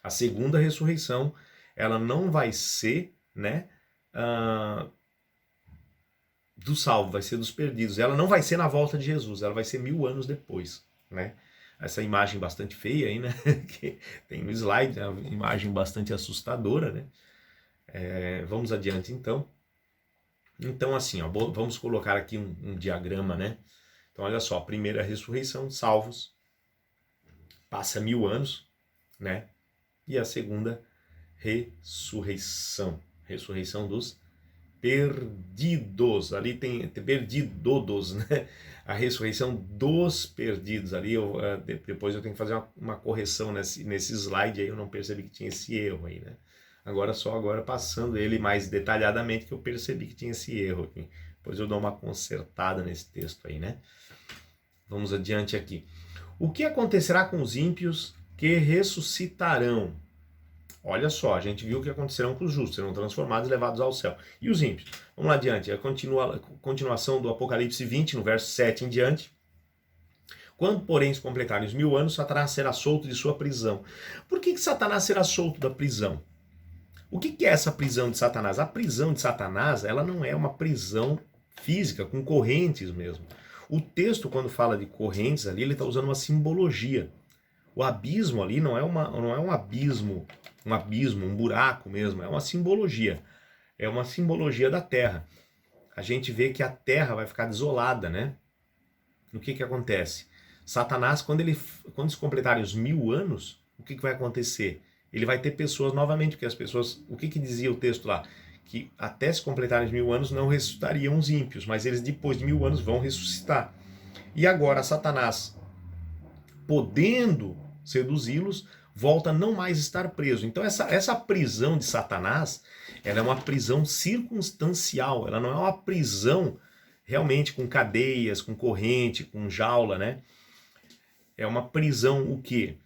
A segunda ressurreição, ela não vai ser, né, do salvo, vai ser dos perdidos. Ela não vai ser na volta de Jesus, ela vai ser 1000 anos depois, né? Essa imagem bastante feia aí, né? Que tem no slide, né? Uma imagem bastante assustadora, né? Vamos adiante, então. Então, assim, ó, vamos colocar aqui um diagrama, né? Então, olha só, primeira ressurreição, salvos, passa 1000 anos, né? E a segunda ressurreição, ressurreição dos perdidos. Ali tem perdidos, né? A ressurreição dos perdidos. Ali, depois eu tenho que fazer uma correção nesse slide aí, eu não percebi que tinha esse erro aí, né? Agora passando ele mais detalhadamente que eu percebi que tinha esse erro aqui. Depois eu dou uma consertada nesse texto aí, né? Vamos adiante aqui. O que acontecerá com os ímpios que ressuscitarão? Olha só, a gente viu o que acontecerão com os justos, serão transformados e levados ao céu. E os ímpios? Vamos lá adiante, a continuação do Apocalipse 20, no verso 7 em diante. Quando, porém, se completarem os 1000 anos, Satanás será solto de sua prisão. Por que Satanás será solto da prisão? O que é essa prisão de Satanás? A prisão de Satanás, ela não é uma prisão física, com correntes mesmo. O texto, quando fala de correntes ali, ele está usando uma simbologia. O abismo ali não é um abismo, um buraco mesmo, é uma simbologia. É uma simbologia da terra. A gente vê que a terra vai ficar desolada, né? O que acontece? Satanás, quando se completarem os 1000 anos, o que vai acontecer? Ele vai ter pessoas novamente, porque as pessoas, o que dizia o texto lá? Que até se completarem os 1000 anos não ressuscitariam os ímpios, mas eles depois de 1000 anos vão ressuscitar. E agora Satanás, podendo seduzi-los, volta a não mais estar preso. Então essa prisão de Satanás, ela é uma prisão circunstancial, ela não é uma prisão realmente com cadeias, com corrente, com jaula, né? É uma prisão o quê?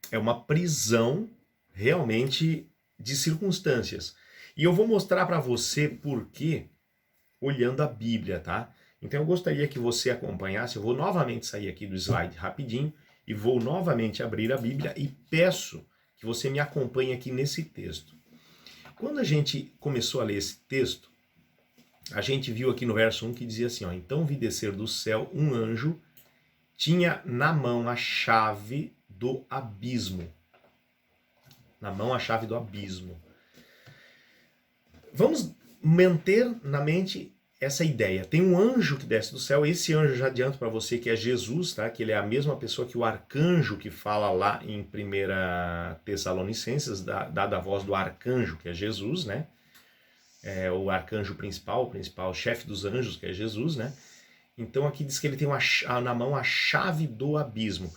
É uma prisão realmente de circunstâncias. E eu vou mostrar para você por quê olhando a Bíblia, tá? Então eu gostaria que você acompanhasse, eu vou novamente sair aqui do slide rapidinho e vou novamente abrir a Bíblia e peço que você me acompanhe aqui nesse texto. Quando a gente começou a ler esse texto, a gente viu aqui no verso 1 que dizia assim, ó, então vi descer do céu um anjo, tinha na mão a chave do abismo. Na mão a chave do abismo. Vamos manter na mente essa ideia. Tem um anjo que desce do céu, esse anjo, já adianto para você que é Jesus, tá? Que ele é a mesma pessoa que o arcanjo que fala lá em 1 Tessalonicenses, dada a voz do arcanjo, que é Jesus, né? É o arcanjo principal, o principal chefe dos anjos, que é Jesus, né? Então aqui diz que ele tem na mão a chave do abismo.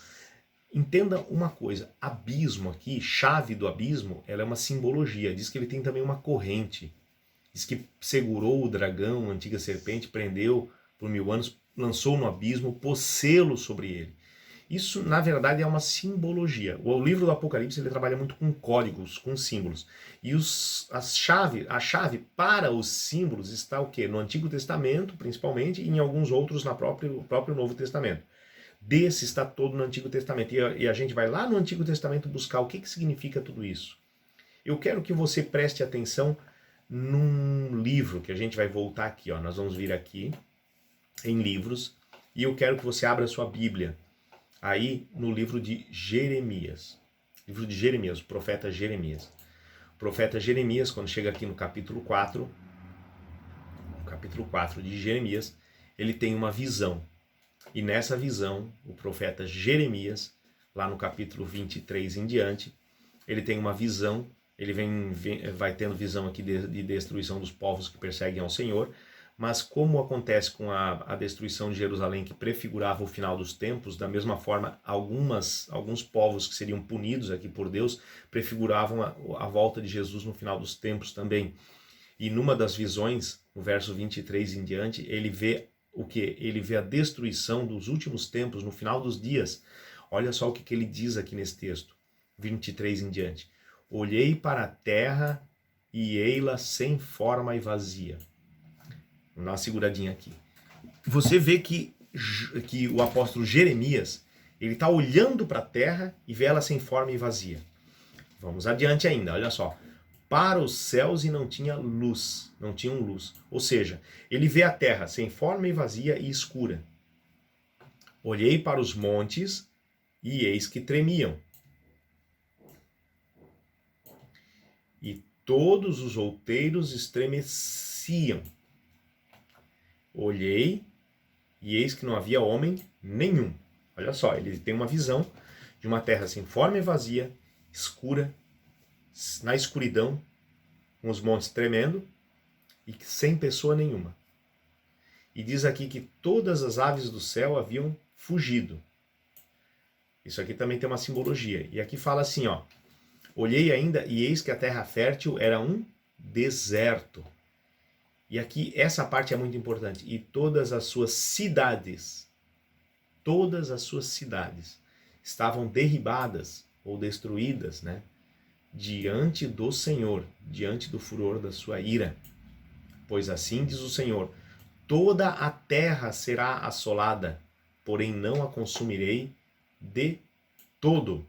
Entenda uma coisa, abismo aqui, chave do abismo, ela é uma simbologia. Diz que ele tem também uma corrente. Diz que segurou o dragão, a antiga serpente, prendeu por 1000 anos, lançou no abismo, pôs selo sobre ele. Isso, na verdade, é uma simbologia. O livro do Apocalipse ele trabalha muito com códigos, com símbolos. E a chave para os símbolos está o quê? No Antigo Testamento, principalmente, e em alguns outros no próprio Novo Testamento. Desse está todo no Antigo Testamento. E a gente vai lá no Antigo Testamento buscar o que significa tudo isso. Eu quero que você preste atenção num livro, que a gente vai voltar aqui. Ó. Nós vamos vir aqui em livros, e eu quero que você abra a sua Bíblia aí no livro de Jeremias. Livro de Jeremias, o profeta Jeremias. O profeta Jeremias, quando chega aqui no capítulo 4 de Jeremias, ele tem uma visão. E nessa visão, o profeta Jeremias, lá no capítulo 23 em diante, ele tem uma visão, ele vai tendo visão aqui de destruição dos povos que perseguem ao Senhor, mas como acontece com a destruição de Jerusalém, que prefigurava o final dos tempos, da mesma forma, alguns povos que seriam punidos aqui por Deus, prefiguravam a volta de Jesus no final dos tempos também. E numa das visões, no verso 23 em diante, ele vê o quê? Ele vê a destruição dos últimos tempos, no final dos dias. Olha só o que ele diz aqui nesse texto, 23 em diante. Olhei para a terra e ei-la sem forma e vazia. Vou dar uma seguradinha aqui. Você vê que o apóstolo Jeremias, ele está olhando para a terra e vê ela sem forma e vazia. Vamos adiante ainda, olha só. Para os céus e não tinham luz. Ou seja, ele vê a terra sem forma e vazia e escura. Olhei para os montes e eis que tremiam. E todos os outeiros estremeciam. Olhei e eis que não havia homem nenhum. Olha só, ele tem uma visão de uma terra sem forma e vazia, escura, na escuridão, com os montes tremendo e sem pessoa nenhuma. E diz aqui que todas as aves do céu haviam fugido. Isso aqui também tem uma simbologia. E aqui fala assim, ó. Olhei ainda e eis que a terra fértil era um deserto. E aqui, essa parte é muito importante. E todas as suas cidades estavam derribadas ou destruídas, né? Diante do Senhor, diante do furor da sua ira. Pois assim diz o Senhor, toda a terra será assolada, porém não a consumirei de todo.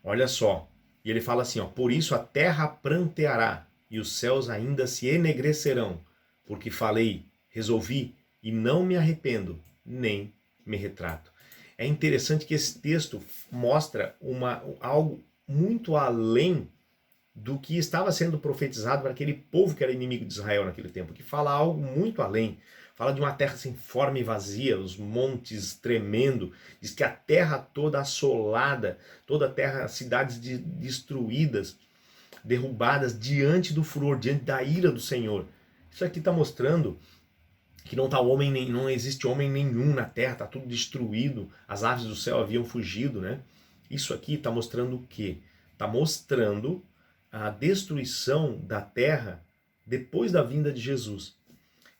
Olha só. E ele fala assim, ó, por isso a terra pranteará e os céus ainda se enegrecerão, porque falei, resolvi e não me arrependo, nem me retrato. É interessante que esse texto mostra algo muito além do que estava sendo profetizado para aquele povo que era inimigo de Israel naquele tempo, que fala algo muito além. Fala de uma terra sem forma e vazia, os montes tremendo, diz que a terra toda assolada, toda a terra, cidades destruídas, derrubadas diante do furor, diante da ira do Senhor. Isso aqui está mostrando que não existe homem nenhum na terra, está tudo destruído, as aves do céu haviam fugido, né? Isso aqui está mostrando o quê? Está mostrando a destruição da terra depois da vinda de Jesus.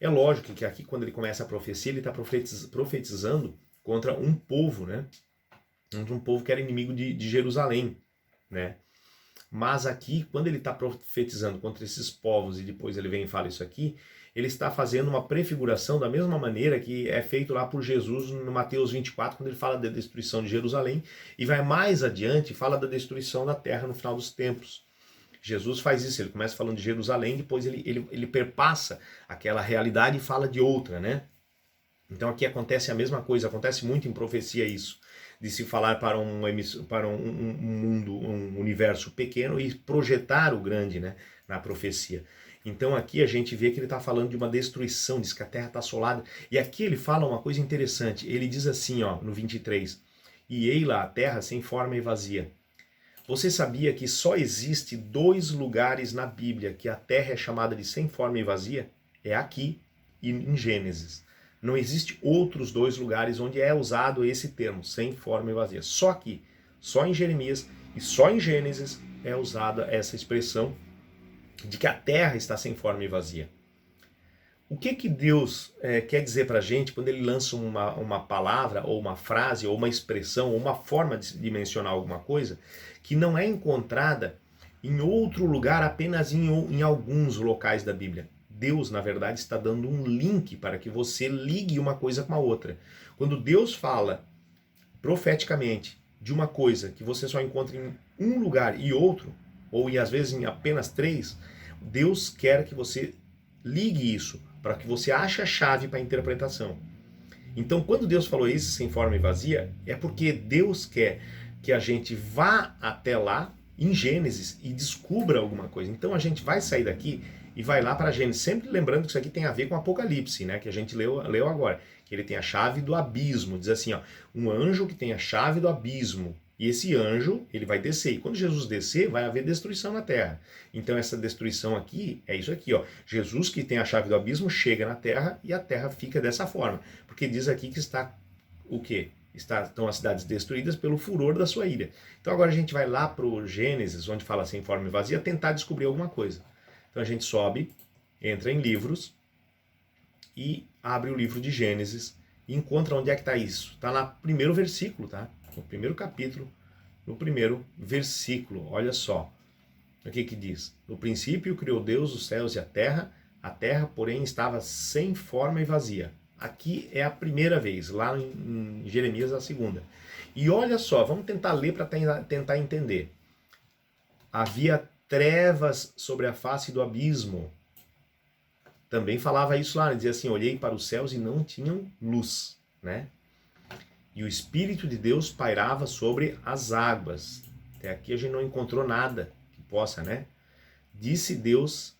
É lógico que aqui, quando ele começa a profecia, ele está profetizando contra um povo, né? Contra um povo que era inimigo de Jerusalém, né? Mas aqui, quando ele está profetizando contra esses povos e depois ele vem e fala isso aqui, ele está fazendo uma prefiguração da mesma maneira que é feito lá por Jesus no Mateus 24, quando ele fala da destruição de Jerusalém, e vai mais adiante e fala da destruição da terra no final dos tempos. Jesus faz isso, ele começa falando de Jerusalém, depois ele perpassa aquela realidade e fala de outra, né? Então aqui acontece a mesma coisa, acontece muito em profecia isso, de se falar para um mundo, um universo pequeno e projetar o grande, né, na profecia. Então aqui a gente vê que ele está falando de uma destruição, diz que a terra está assolada. E aqui ele fala uma coisa interessante, ele diz assim, ó, no 23, e ei-la a terra sem forma e vazia. Você sabia que só existe 2 lugares na Bíblia que a terra é chamada de sem forma e vazia? É aqui e em Gênesis. Não existe outros 2 lugares onde é usado esse termo, sem forma e vazia. Só aqui, só em Jeremias e só em Gênesis é usada essa expressão de que a terra está sem forma e vazia. O que Deus quer dizer para a gente quando ele lança uma palavra, ou uma frase, ou uma expressão, ou uma forma de mencionar alguma coisa que não é encontrada em outro lugar, apenas em alguns locais da Bíblia? Deus, na verdade, está dando um link para que você ligue uma coisa com a outra. Quando Deus fala profeticamente de uma coisa que você só encontra em um lugar e outro, ou às vezes em apenas 3, Deus quer que você ligue isso, para que você ache a chave para a interpretação. Então, quando Deus falou isso sem forma e vazia, é porque Deus quer que a gente vá até lá, em Gênesis, e descubra alguma coisa. Então, a gente vai sair daqui e vai lá para Gênesis, sempre lembrando que isso aqui tem a ver com Apocalipse, né, que a gente leu agora, que ele tem a chave do abismo, diz assim, ó, um anjo que tem a chave do abismo, e esse anjo, ele vai descer, e quando Jesus descer, vai haver destruição na terra. Então essa destruição aqui, é isso aqui, ó, Jesus que tem a chave do abismo, chega na terra, e a terra fica dessa forma, porque diz aqui que está o quê? Estão as cidades destruídas pelo furor da sua ira. Então agora a gente vai lá para o Gênesis, onde fala sem forma e vazia, tentar descobrir alguma coisa. Então a gente sobe, entra em livros e abre o livro de Gênesis e encontra onde é que está isso. Está no primeiro versículo, tá? No primeiro capítulo, no primeiro versículo. Olha só o que diz. No princípio criou Deus os céus e a terra, porém, estava sem forma e vazia. Aqui é a primeira vez, lá em Jeremias a segunda. E olha só, vamos tentar ler para tentar entender. Havia trevas sobre a face do abismo. Também falava isso lá, dizia assim, olhei para os céus e não tinham luz, né? E o Espírito de Deus pairava sobre as águas. Até aqui a gente não encontrou nada que possa, né? Disse Deus,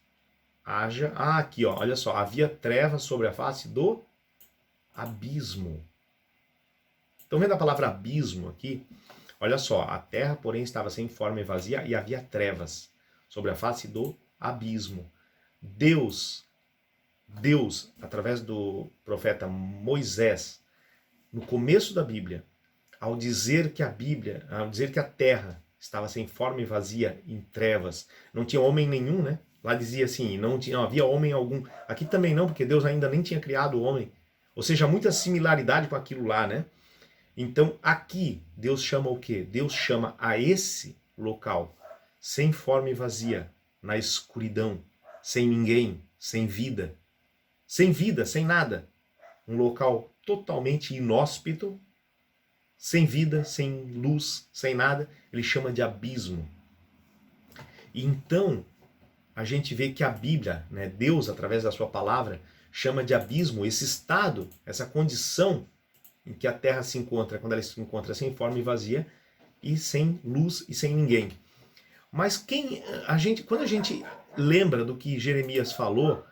haja... Ah, aqui, ó, olha só, havia trevas sobre a face do abismo. Estão vendo a palavra abismo aqui? Olha só, a terra, porém, estava sem forma e vazia e havia trevas sobre a face do abismo. Deus, através do profeta Moisés, no começo da Bíblia, ao dizer que a terra estava sem forma e vazia, em trevas, não tinha homem nenhum, né? Lá dizia assim, não havia homem algum. Aqui também não, porque Deus ainda nem tinha criado o homem. Ou seja, muita similaridade com aquilo lá, né? Então, aqui, Deus chama o quê? Deus chama a esse local, sem forma e vazia, na escuridão, sem ninguém, sem vida, sem nada. Um local totalmente inóspito, sem vida, sem luz, sem nada. Ele chama de abismo. E então, a gente vê que a Bíblia, né, Deus, através da sua palavra, chama de abismo esse estado, essa condição em que a terra se encontra, quando ela se encontra sem forma e vazia, e sem luz e sem ninguém. Mas quando a gente lembra do que Jeremias falou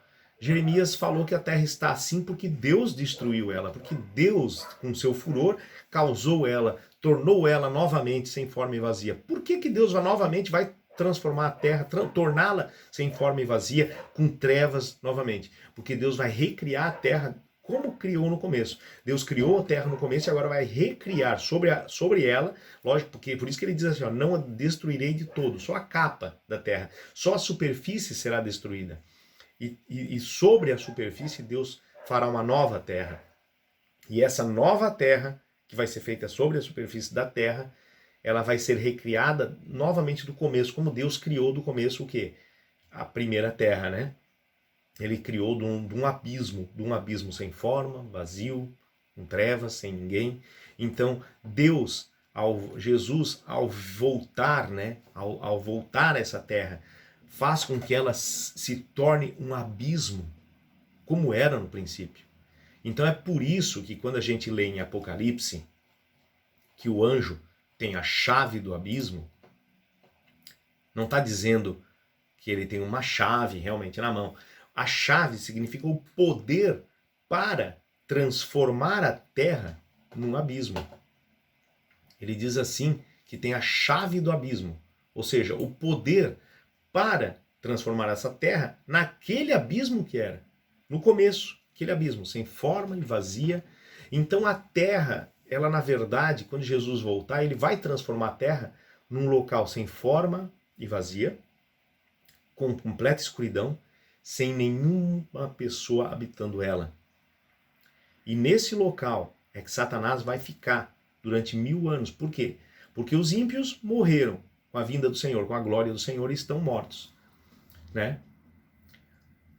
que a terra está assim porque Deus destruiu ela, porque Deus, com seu furor, causou ela, tornou ela novamente sem forma e vazia. Por que Deus novamente vai transformar a terra, torná-la sem forma e vazia, com trevas novamente? Porque Deus vai recriar a terra como criou no começo. Deus criou a terra no começo e agora vai recriar sobre ela, lógico, porque por isso que ele diz assim, ó, não a destruirei de todo, só a capa da terra, só a superfície será destruída. E sobre a superfície Deus fará uma nova terra. E essa nova terra, que vai ser feita sobre a superfície da terra, ela vai ser recriada novamente do começo, como Deus criou do começo o quê? A primeira terra, né? Ele criou de um abismo sem forma, vazio, com trevas, sem ninguém. Então, Jesus, ao voltar, né, ao voltar a essa terra, faz com que ela se torne um abismo, como era no princípio. Então é por isso que quando a gente lê em Apocalipse que o anjo tem a chave do abismo, não está dizendo que ele tem uma chave realmente na mão. A chave significa o poder para transformar a terra num abismo. Ele diz assim que tem a chave do abismo, ou seja, o poder para transformar essa terra naquele abismo que era, no começo, aquele abismo, sem forma e vazia. Então a terra, ela na verdade, quando Jesus voltar, ele vai transformar a terra num local sem forma e vazia, com completa escuridão, sem nenhuma pessoa habitando ela. E nesse local é que Satanás vai ficar durante 1000 anos. Por quê? Porque os ímpios morreram com a vinda do Senhor, com a glória do Senhor, e estão mortos, né?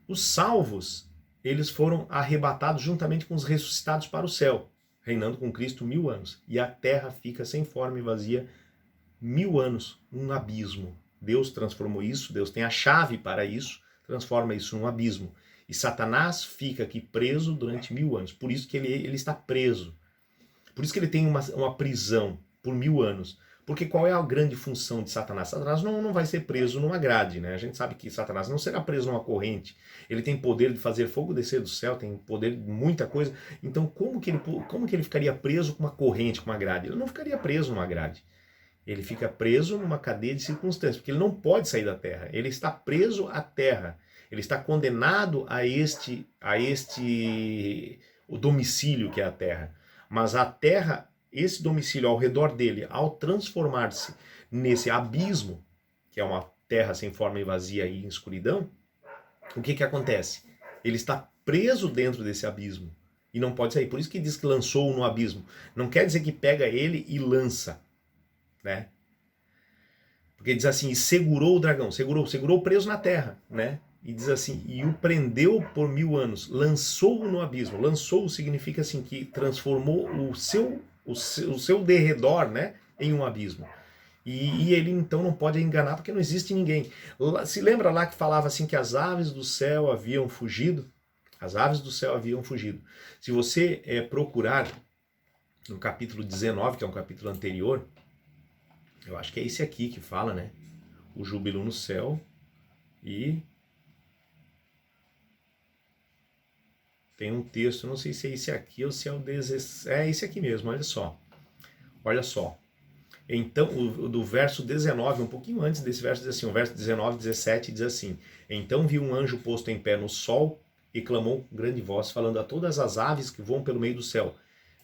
Os salvos, eles foram arrebatados juntamente com os ressuscitados para o céu, reinando com Cristo 1000 anos. E a terra fica sem forma e vazia 1000 anos, um abismo. Deus transformou isso, Deus tem a chave para isso, transforma isso num abismo. E Satanás fica aqui preso durante 1000 anos. Por isso que ele está preso. Por isso que ele tem uma prisão por 1000 anos. Porque qual é a grande função de Satanás? Satanás não vai ser preso numa grade, né? A gente sabe que Satanás não será preso numa corrente. Ele tem poder de fazer fogo descer do céu, tem poder de muita coisa. Então como que ele ficaria preso com uma corrente, com uma grade? Ele não ficaria preso numa grade. Ele fica preso numa cadeia de circunstâncias, porque ele não pode sair da terra. Ele está preso à terra. Ele está condenado a o domicílio que é a terra. Mas a terra, esse domicílio ao redor dele, ao transformar-se nesse abismo, que é uma terra sem forma e vazia e em escuridão, o que acontece? Ele está preso dentro desse abismo e não pode sair. Por isso que diz que lançou-o no abismo. Não quer dizer que pega ele e lança, né? Porque diz assim, e segurou o dragão, segurou preso na terra, né? E diz assim, e o prendeu por 1000 anos, lançou-o no abismo. Lançou significa assim, que transformou o seu derredor, né, em um abismo. E ele então não pode enganar porque não existe ninguém. Se lembra lá que falava assim que as aves do céu haviam fugido? As aves do céu haviam fugido. Se você procurar no capítulo 19, que é um capítulo anterior, eu acho que é esse aqui que fala, né? O júbilo no céu e... tem um texto, não sei se é esse aqui ou se é o 16... é esse aqui mesmo, olha só. Olha só. Então, do verso 19, um pouquinho antes desse verso, diz assim, o verso 19, 17 diz assim, então viu um anjo posto em pé no sol e clamou com grande voz, falando a todas as aves que voam pelo meio do céu,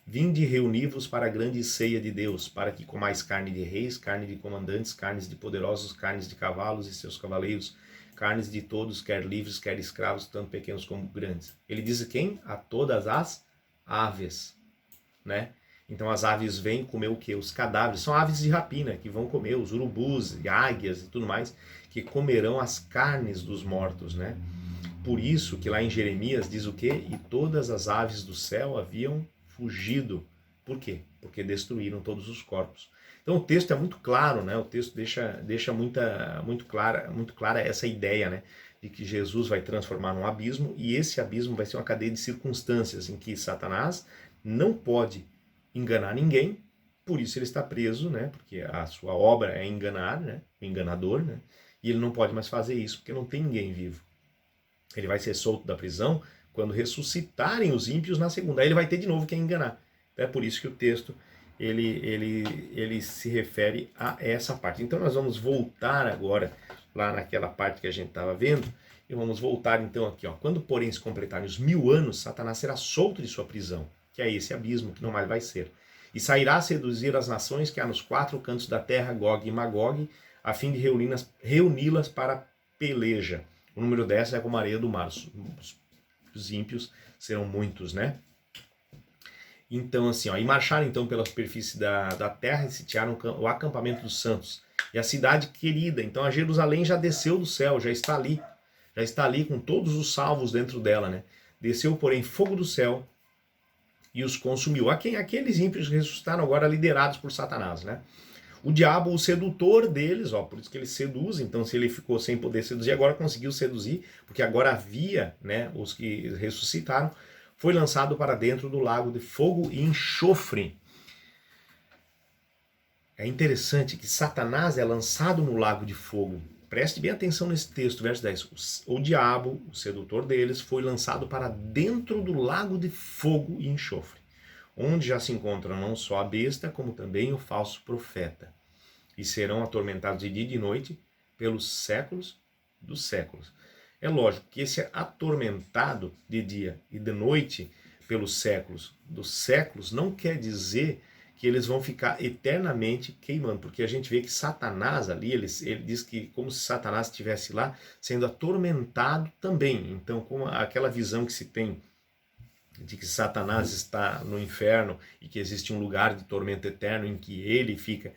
vinde reuni-vos para a grande ceia de Deus, para que comais carne de reis, carne de comandantes, carnes de poderosos, carnes de cavalos e seus cavaleiros, carnes de todos, quer livres, quer escravos, tanto pequenos como grandes. Ele diz quem? A todas as aves, né? Então as aves vêm comer o quê? Os cadáveres. São aves de rapina que vão comer os urubus e águias e tudo mais, que comerão as carnes dos mortos, né? Por isso que lá em Jeremias diz o quê? E todas as aves do céu haviam fugido. Por quê? Porque destruíram todos os corpos. Então o texto é muito claro, né? O texto deixa muito clara essa ideia, né? De que Jesus vai transformar num abismo e esse abismo vai ser uma cadeia de circunstâncias em que Satanás não pode enganar ninguém, por isso ele está preso, né? Porque a sua obra é enganar, né? O enganador, né? E ele não pode mais fazer isso porque não tem ninguém vivo. Ele vai ser solto da prisão quando ressuscitarem os ímpios na segunda. Aí ele vai ter de novo quem enganar. É por isso que o texto ele se refere a essa parte. Então nós vamos voltar agora lá naquela parte que a gente estava vendo e vamos voltar então aqui. Ó. Quando porém se completarem os 1000 anos, Satanás será solto de sua prisão, que é esse abismo que não mais vai ser. E sairá a seduzir as nações que há nos 4 cantos da terra, Gog e Magog, a fim de reuni-las para peleja. O número 10 é como a areia do mar. Os ímpios serão muitos, né? Então, assim, ó, e marcharam então pela superfície da terra e sitiaram o acampamento dos santos. E a cidade querida, então a Jerusalém já desceu do céu, já está ali com todos os salvos dentro dela, né? Desceu, porém, fogo do céu e os consumiu. Aqueles ímpios ressuscitaram agora liderados por Satanás, né? O diabo, o sedutor deles, ó, por isso que ele seduz, então se ele ficou sem poder seduzir, agora conseguiu seduzir, porque agora havia, né, os que ressuscitaram, foi lançado para dentro do lago de fogo e enxofre. É interessante que Satanás é lançado no lago de fogo. Preste bem atenção nesse texto, verso 10. O diabo, o sedutor deles, foi lançado para dentro do lago de fogo e enxofre, onde já se encontra não só a besta, como também o falso profeta. E serão atormentados de dia e de noite pelos séculos dos séculos. É lógico que esse atormentado de dia e de noite pelos séculos dos séculos não quer dizer que eles vão ficar eternamente queimando, porque a gente vê que Satanás ali, ele diz que como se Satanás estivesse lá sendo atormentado também. Então, com aquela visão que se tem de que Satanás está no inferno e que existe um lugar de tormento eterno em que ele fica,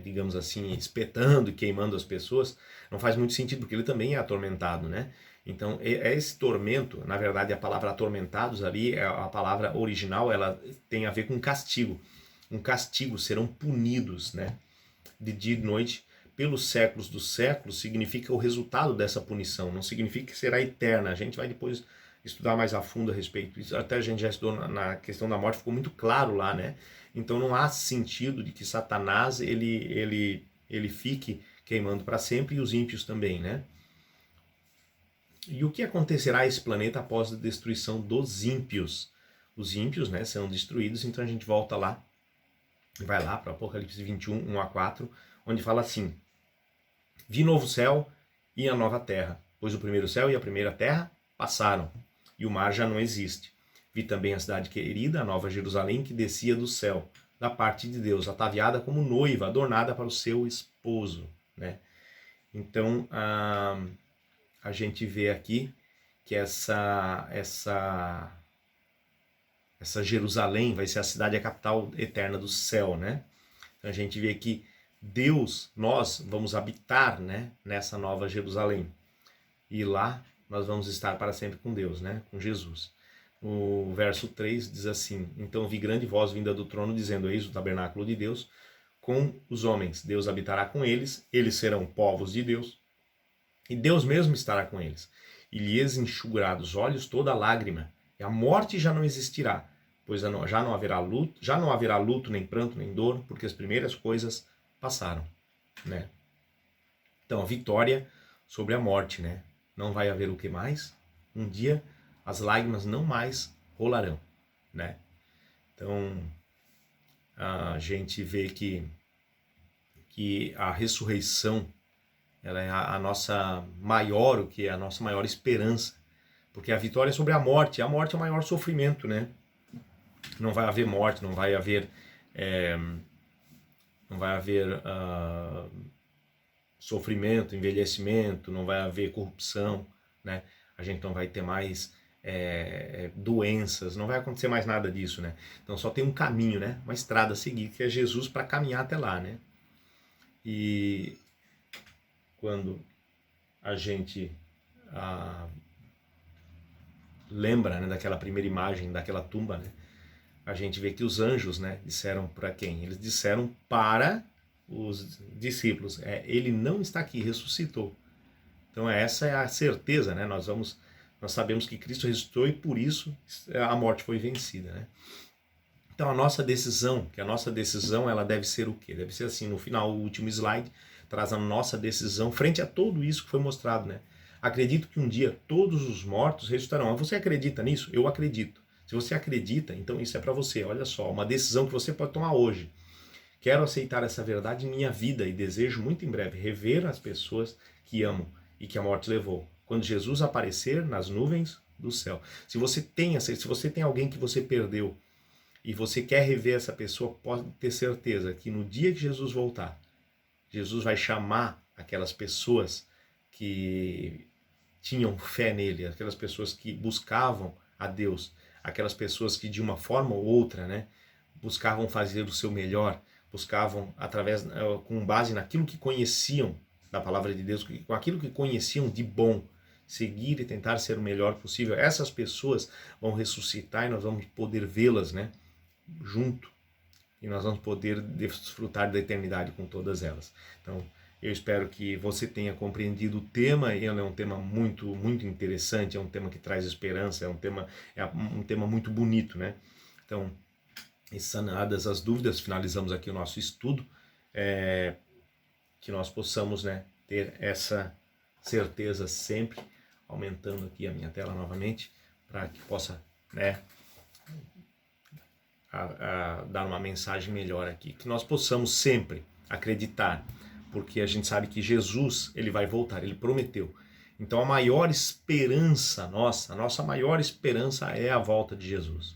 digamos assim, espetando e queimando as pessoas, não faz muito sentido, porque ele também é atormentado, né? Então, esse tormento, na verdade, a palavra atormentados ali, a palavra original, ela tem a ver com castigo. Um castigo, serão punidos, né? De dia e de noite, pelos séculos dos séculos, significa o resultado dessa punição, não significa que será eterna. A gente vai depois estudar mais a fundo a respeito disso. Até a gente já estudou na questão da morte, ficou muito claro lá, né? Então não há sentido de que Satanás ele fique queimando para sempre e os ímpios também, né? E o que acontecerá a esse planeta após a destruição dos ímpios? Os ímpios, né, são destruídos, então a gente volta lá, vai lá para Apocalipse 21, 1 a 4, onde fala assim: vi novo céu e a nova terra, pois o primeiro céu e a primeira terra passaram, e o mar já não existe. Vi também a cidade querida, a nova Jerusalém, que descia do céu, da parte de Deus, ataviada como noiva, adornada para o seu esposo, né? Então, a gente vê aqui que essa Jerusalém vai ser a cidade, a capital eterna do céu, né? Então a gente vê que Deus, nós vamos habitar, né, nessa nova Jerusalém. E lá nós vamos estar para sempre com Deus, né, com Jesus. O verso 3 diz assim: então vi grande voz vinda do trono, dizendo: eis o tabernáculo de Deus com os homens. Deus habitará com eles, eles serão povos de Deus, e Deus mesmo estará com eles. E lhes enxugará dos olhos toda lágrima, e a morte já não existirá, pois já não haverá luto, nem pranto, nem dor, porque as primeiras coisas passaram, né? Então, a vitória sobre a morte, né? Não vai haver o que mais? Um dia as lágrimas não mais rolarão, né? Então, a gente vê que a ressurreição, ela é a nossa maior, o que é a nossa maior esperança, porque a vitória é sobre a morte é o maior sofrimento, né? Não vai haver morte, não vai haver sofrimento, envelhecimento, não vai haver corrupção, né? A gente não vai ter mais doenças, não vai acontecer mais nada disso, né? Então só tem um caminho, né? Uma estrada a seguir, que é Jesus, para caminhar até lá, né? E quando a gente lembra, né, daquela primeira imagem daquela tumba, né? A gente vê que os anjos, né, disseram para quem? Eles disseram para os discípulos: ele não está aqui, ressuscitou. Então essa é a certeza, né? Nós sabemos que Cristo ressuscitou e por isso a morte foi vencida, né? Então a nossa decisão ela deve ser o quê? Deve ser assim, no final, o último slide traz a nossa decisão frente a tudo isso que foi mostrado, né? Acredito que um dia todos os mortos ressuscitarão. Você acredita nisso? Eu acredito. Se você acredita, então isso é para você. Olha só, uma decisão que você pode tomar hoje. Quero aceitar essa verdade em minha vida e desejo muito em breve rever as pessoas que amo e que a morte levou, quando Jesus aparecer nas nuvens do céu. Se você tem alguém que você perdeu e você quer rever essa pessoa, pode ter certeza que no dia que Jesus voltar, Jesus vai chamar aquelas pessoas que tinham fé nele, aquelas pessoas que buscavam a Deus, aquelas pessoas que de uma forma ou outra, né, buscavam fazer o seu melhor, buscavam com base naquilo que conheciam da palavra de Deus, com aquilo que conheciam de bom, seguir e tentar ser o melhor possível. Essas pessoas vão ressuscitar e nós vamos poder vê-las, né, junto, e nós vamos poder desfrutar da eternidade com todas elas. Então, eu espero que você tenha compreendido o tema. Ele é um tema muito, muito interessante, é um tema que traz esperança, é um tema muito bonito, né? Então, sanadas as dúvidas, finalizamos aqui o nosso estudo, que nós possamos, né, ter essa certeza sempre, aumentando aqui a minha tela novamente, para que possa, né, dar uma mensagem melhor aqui, que nós possamos sempre acreditar, porque a gente sabe que Jesus, ele vai voltar, ele prometeu. Então a maior esperança nossa, a nossa maior esperança é a volta de Jesus.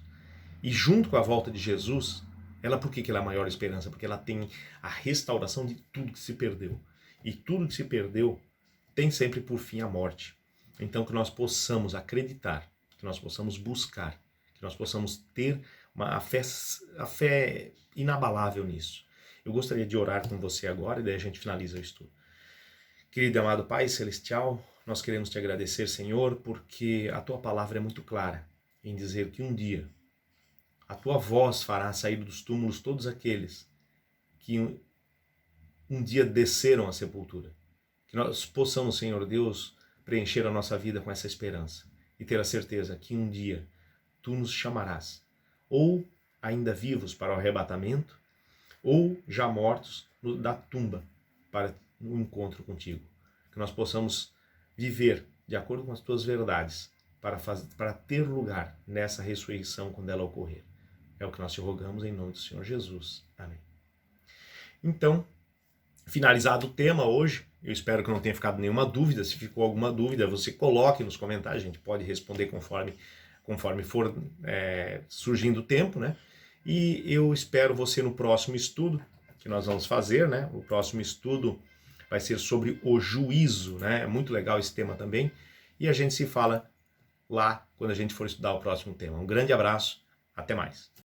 E junto com a volta de Jesus, Ela, por que ela é a maior esperança? Porque ela tem a restauração de tudo que se perdeu. E tudo que se perdeu tem sempre por fim a morte. Então que nós possamos acreditar, que nós possamos buscar, que nós possamos ter a fé inabalável nisso. Eu gostaria de orar com você agora e daí a gente finaliza o estudo. Querido e amado Pai Celestial, nós queremos te agradecer, Senhor, porque a tua palavra é muito clara em dizer que um dia a tua voz fará sair dos túmulos todos aqueles que um dia desceram à sepultura. Que nós possamos, Senhor Deus, preencher a nossa vida com essa esperança e ter a certeza que um dia tu nos chamarás, ou ainda vivos para o arrebatamento, ou já mortos da tumba para um encontro contigo. Que nós possamos viver de acordo com as tuas verdades para ter lugar nessa ressurreição quando ela ocorrer. É o que nós te rogamos em nome do Senhor Jesus. Amém. Então, finalizado o tema hoje, eu espero que não tenha ficado nenhuma dúvida. Se ficou alguma dúvida, você coloque nos comentários, a gente pode responder conforme for surgindo o tempo, né? E eu espero você no próximo estudo que nós vamos fazer, né? O próximo estudo vai ser sobre o juízo, né? É muito legal esse tema também. E a gente se fala lá quando a gente for estudar o próximo tema. Um grande abraço, até mais.